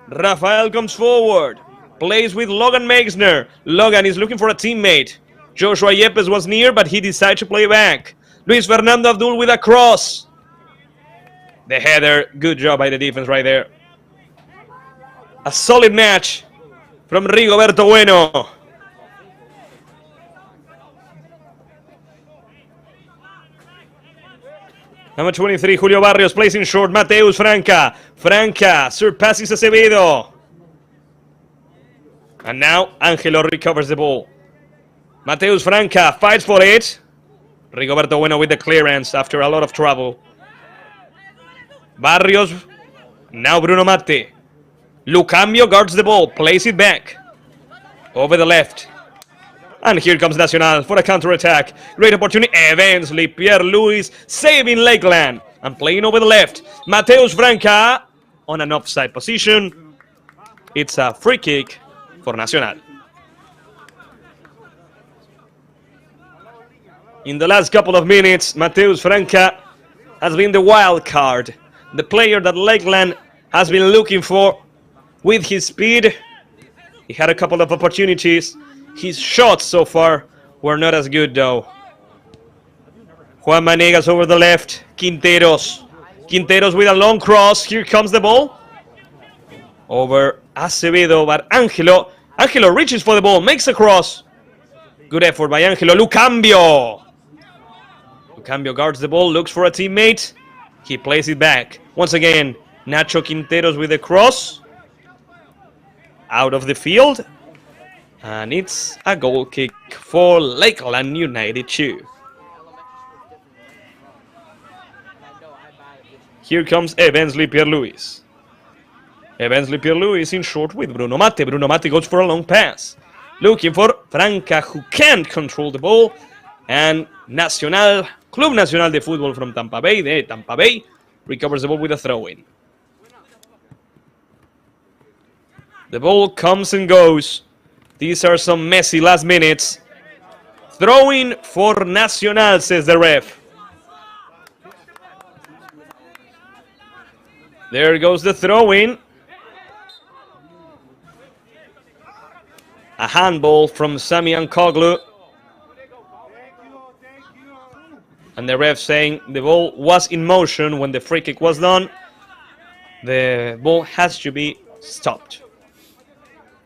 Rafael comes forward. Plays with Logan Meixner. Logan is looking for a teammate. Joshua Yepes was near, but he decided to play back. Luis Fernando Abdul with a cross. The header. Good job by the defense right there. A solid match from Rigoberto Bueno. Number 23, Julio Barrios plays in short. Mateus Franca. Franca surpasses Acevedo. And now Angelo recovers the ball. Mateus Franca fights for it. Rigoberto Bueno with the clearance after a lot of trouble. Barrios. Now Bruno Matti. Lucambio guards the ball, plays it back. Over the left. And here comes Nacional for a counter-attack. Great opportunity. Eventually, Pierre-Louis saving Lakeland. And playing over the left. Mateus Franca on an offside position. It's a free kick for Nacional. In the last couple of minutes, Mateus Franca has been the wild card. The player that Lakeland has been looking for with his speed. He had a couple of opportunities. His shots so far were not as good though. Juan Manegas over the left. Quinteros. Quinteros with a long cross. Here comes the ball. Over Acevedo, but Angelo reaches for the ball, makes a cross. Good effort by Angelo. Lucambio. Lucambio guards the ball, looks for a teammate. He plays it back. Once again, Nacho Quinteros with a cross. Out of the field. And it's a goal kick for Lakeland United 2. Here comes Evensley Pierre-Louis. Evensley Pierre-Louis in short with Bruno Matti. Bruno Matti goes for a long pass. Looking for Franca, who can't control the ball. And Nacional, Club Nacional de Fútbol from Tampa Bay, recovers the ball with a throw-in. The ball comes and goes. These are some messy last minutes. Throwing for Nacional, says the ref. There goes the throw-in. A handball from Sami Ankoglu. And the ref saying the ball was in motion when the free kick was done. The ball has to be stopped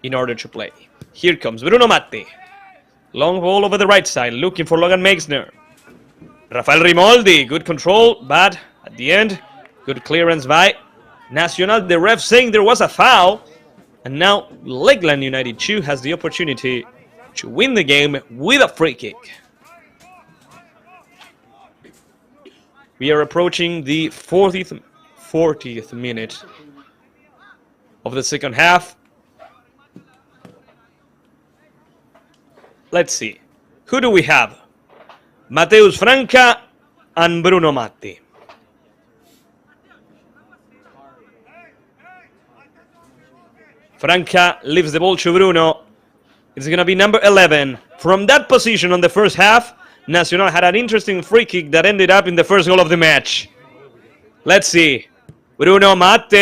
in order to play. Here comes Bruno Matti. Long ball over the right side, looking for Logan Meixner. Rafael Rimoldi, good control, but at the end, good clearance by Nacional. The ref saying there was a foul. And now Lakeland United 2 has the opportunity to win the game with a free kick. We are approaching the 40th minute of the second half. Let's see. Who do we have? Mateus Franca and Bruno Matti. Franca leaves the ball to Bruno. It's going to be number 11. From that position on the first half, Nacional had an interesting free kick that ended up in the first goal of the match. Let's see. Bruno Matti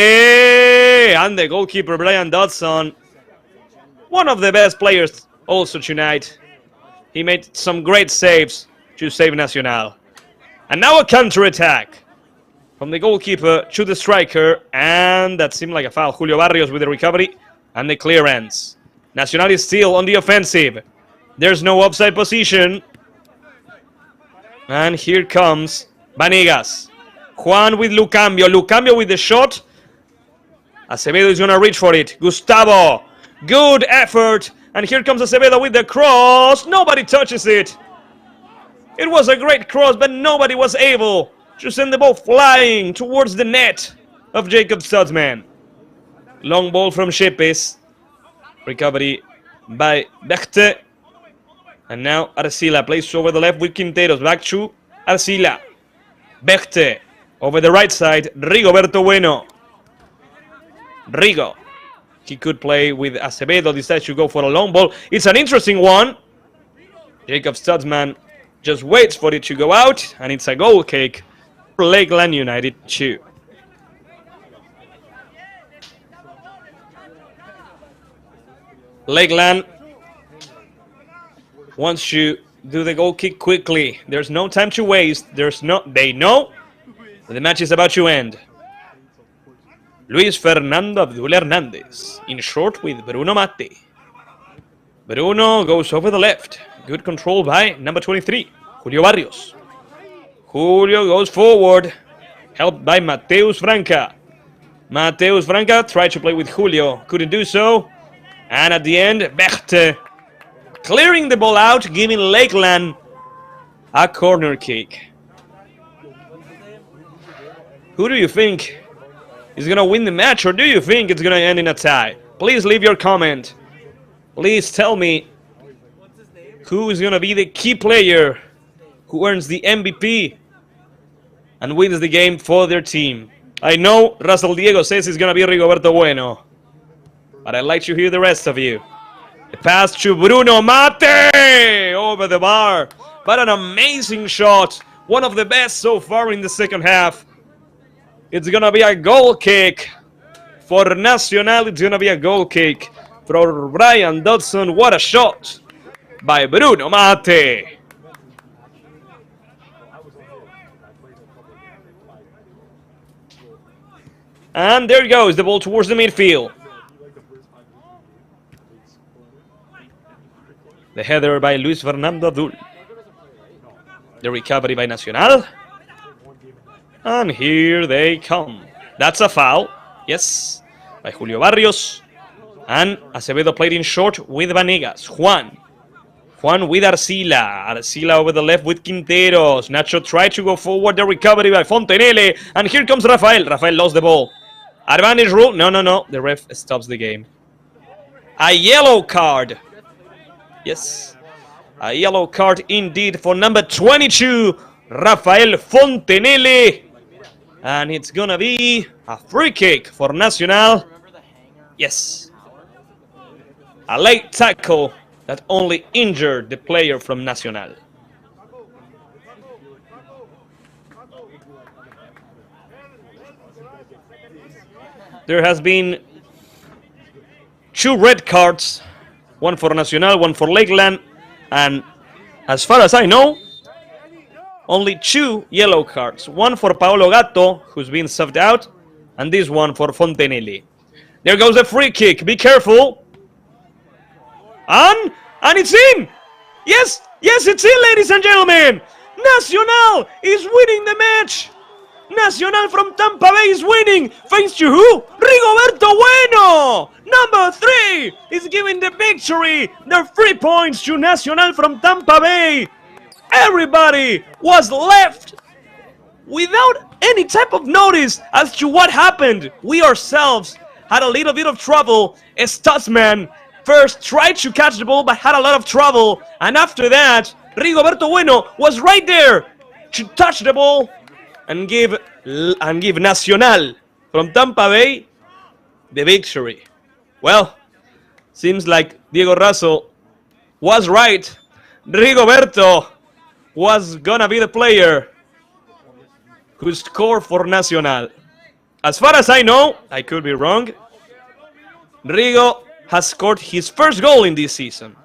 and the goalkeeper Brian Dodson. One of the best players also tonight. He made some great saves to save Nacional. And now a counter-attack from the goalkeeper to the striker. And that seemed like a foul. Julio Barrios with the recovery and the clearance. Nacional is still on the offensive. There's no offside position. And here comes Vanegas. Juan with Lucambio. Lucambio with the shot. Acevedo is going to reach for it. Gustavo. Good effort. And here comes Acevedo with the cross. Nobody touches it. It was a great cross, but nobody was able to send the ball flying towards the net of Jacob Stutzman. Long ball from Shepes. Recovery by Bechte. And now Arcila plays over the left with Quinteros. Back to Arcila. Bechte. Over the right side, Rigoberto Bueno. Rigo. He could play with Acevedo. Decides to go for a long ball. It's an interesting one. Jacob Stutzman just waits for it to go out. And it's a goal kick for Lakeland United 2. Lakeland wants to do the goal kick quickly. There's no time to waste. They know the match is about to end. Luis Fernando Abdul Hernandez in short with Bruno Matti. Bruno goes over the left. Good control by number 23, Julio Barrios. Julio goes forward, helped by Mateus Franca. Mateus Franca tried to play with Julio, couldn't do so. And at the end, Bechte clearing the ball out, giving Lakeland a corner kick. Who do you think is going to win the match, or do you think it's going to end in a tie? Please leave your comment. Please tell me who is going to be the key player who earns the MVP and wins the game for their team. I know Russell Diego says it's going to be Rigoberto Bueno, but I'd like to hear the rest of you. The pass to Bruno Mate over the bar, but an amazing shot. One of the best so far in the second half. It's going to be a goal kick for Nacional. It's going to be a goal kick for Brian Dodson. What a shot by Bruno Mate. And there goes the ball towards the midfield. The header by Luis Fernando Abdul. The recovery by Nacional. And here they come. That's a foul. Yes. By Julio Barrios. And Acevedo played in short with Vanegas. Juan with Arcila. Arcila over the left with Quinteros. Nacho tried to go forward. The recovery by Fontenelle. And here comes Rafael. Rafael lost the ball. Advantage rule. No. The ref stops the game. A yellow card. Yes. A yellow card indeed for number 22, Rafael Fontenelle. And it's going to be a free kick for Nacional. Yes. A late tackle that only injured the player from Nacional. There has been 2 red cards. One for Nacional, one for Lakeland. And as far as I know, only 2 yellow cards. One for Paolo Gatto, who's been subbed out, and this one for Fontenelle. There goes the free kick. Be careful. And it's in. Yes, it's in, ladies and gentlemen. Nacional is winning the match. Nacional from Tampa Bay is winning. Thanks to who? Rigoberto Bueno. Number 3 is giving the victory. There are 3 points to Nacional from Tampa Bay. Everybody was left without any type of notice as to what happened. We ourselves had a little bit of trouble. Stutzman first tried to catch the ball but had a lot of trouble. And after that, Rigoberto Bueno was right there to touch the ball and give Nacional from Tampa Bay the victory. Well, seems like Diego Russell was right. Rigoberto was gonna be the player who scored for Nacional. As far as I know, I could be wrong, Rigo has scored his first goal in this season.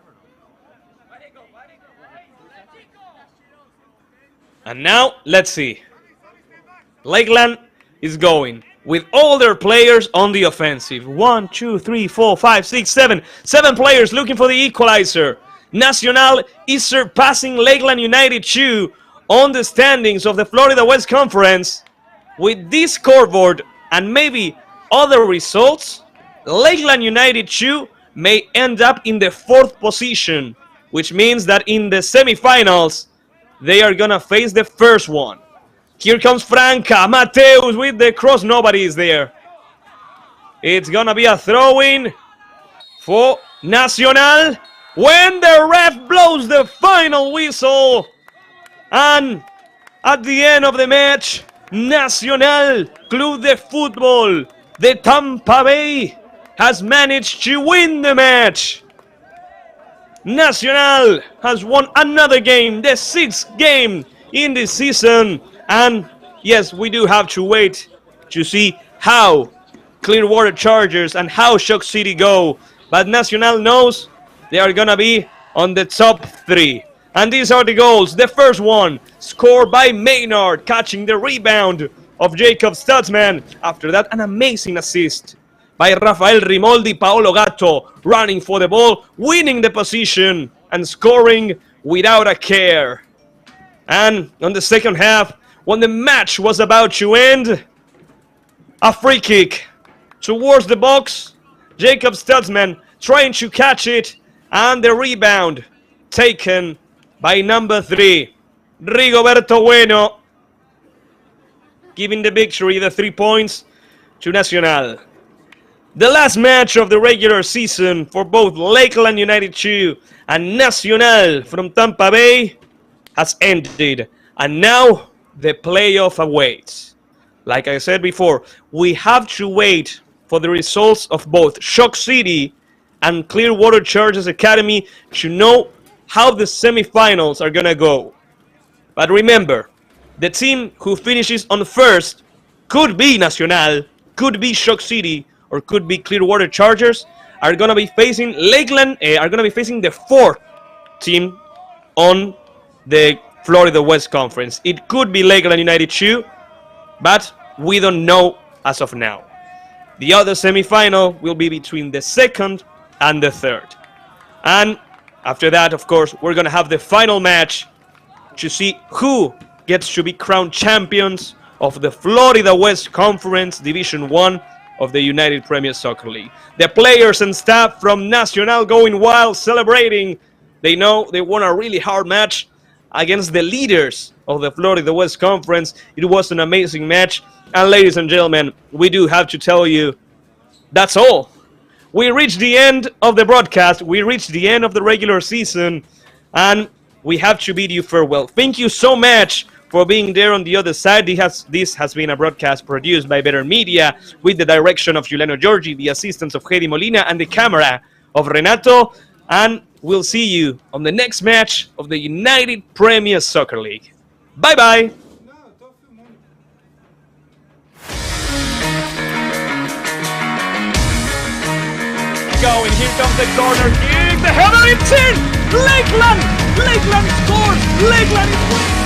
And now, let's see. Lakeland is going with all their players on the offensive. 1, 2, 3, 4, 5, 6, 7. 7 players looking for the equalizer. Nacional is surpassing Lakeland United 2 on the standings of the Florida West Conference. With this scoreboard and maybe other results, Lakeland United 2 may end up in the 4th position, which means that in the semifinals, they are gonna face the first one. Here comes Franca, Mateus with the cross, nobody is there. It's gonna be a throw-in for Nacional when the ref blows the final whistle. And at the end of the match, Nacional Club de Football de Tampa Bay has managed to win the match. Nacional has won another game, the 6th game in this season. And yes, we do have to wait to see how Clearwater Chargers and how Shock City go. But Nacional knows they are going to be on the top 3. And these are the goals. The first one scored by Maynard, catching the rebound of Jacob Stutzman. After that, an amazing assist by Rafael Rimoldi. Paolo Gatto running for the ball, winning the position and scoring without a care. And on the second half, when the match was about to end, a free kick towards the box. Jacob Stutzman trying to catch it, And the rebound taken by number 3, Rigoberto Bueno, giving the victory, the 3 points to Nacional. The last match of the regular season for both Lakeland United 2 and Nacional from Tampa Bay has ended, and now the playoff awaits. Like I said before, we have to wait for the results of both Shock City and Clearwater Chargers Academy to know how the semifinals are gonna go. But remember, the team who finishes on first could be Nacional, could be Shock City, or could be Clearwater Chargers, are gonna be facing Lakeland, are gonna be facing the 4th team on the Florida West Conference. It could be Lakeland United 2, but we don't know as of now. The other semifinal will be between the 2nd and the 3rd. And after that, of course, we're going to have the final match to see who gets to be crowned champions of the Florida West Conference Division 1 of the United Premier Soccer League. The players and staff from Nacional going wild, celebrating. They know they won a really hard match against the leaders of the Florida West Conference. It was an amazing match. And ladies and gentlemen, we do have to tell you, that's all. We reached the end of the broadcast. We reached the end of the regular season. And we have to bid you farewell. Thank you so much for being there on the other side. This has been a broadcast produced by Better Media with the direction of Juliano Giorgi, the assistance of Heidi Molina, and the camera of Renato. And we'll see you on the next match of the United Premier Soccer League. Bye-bye. Going, here comes the corner kick, the header, it's in! Lakeland scores! Lakeland is winning!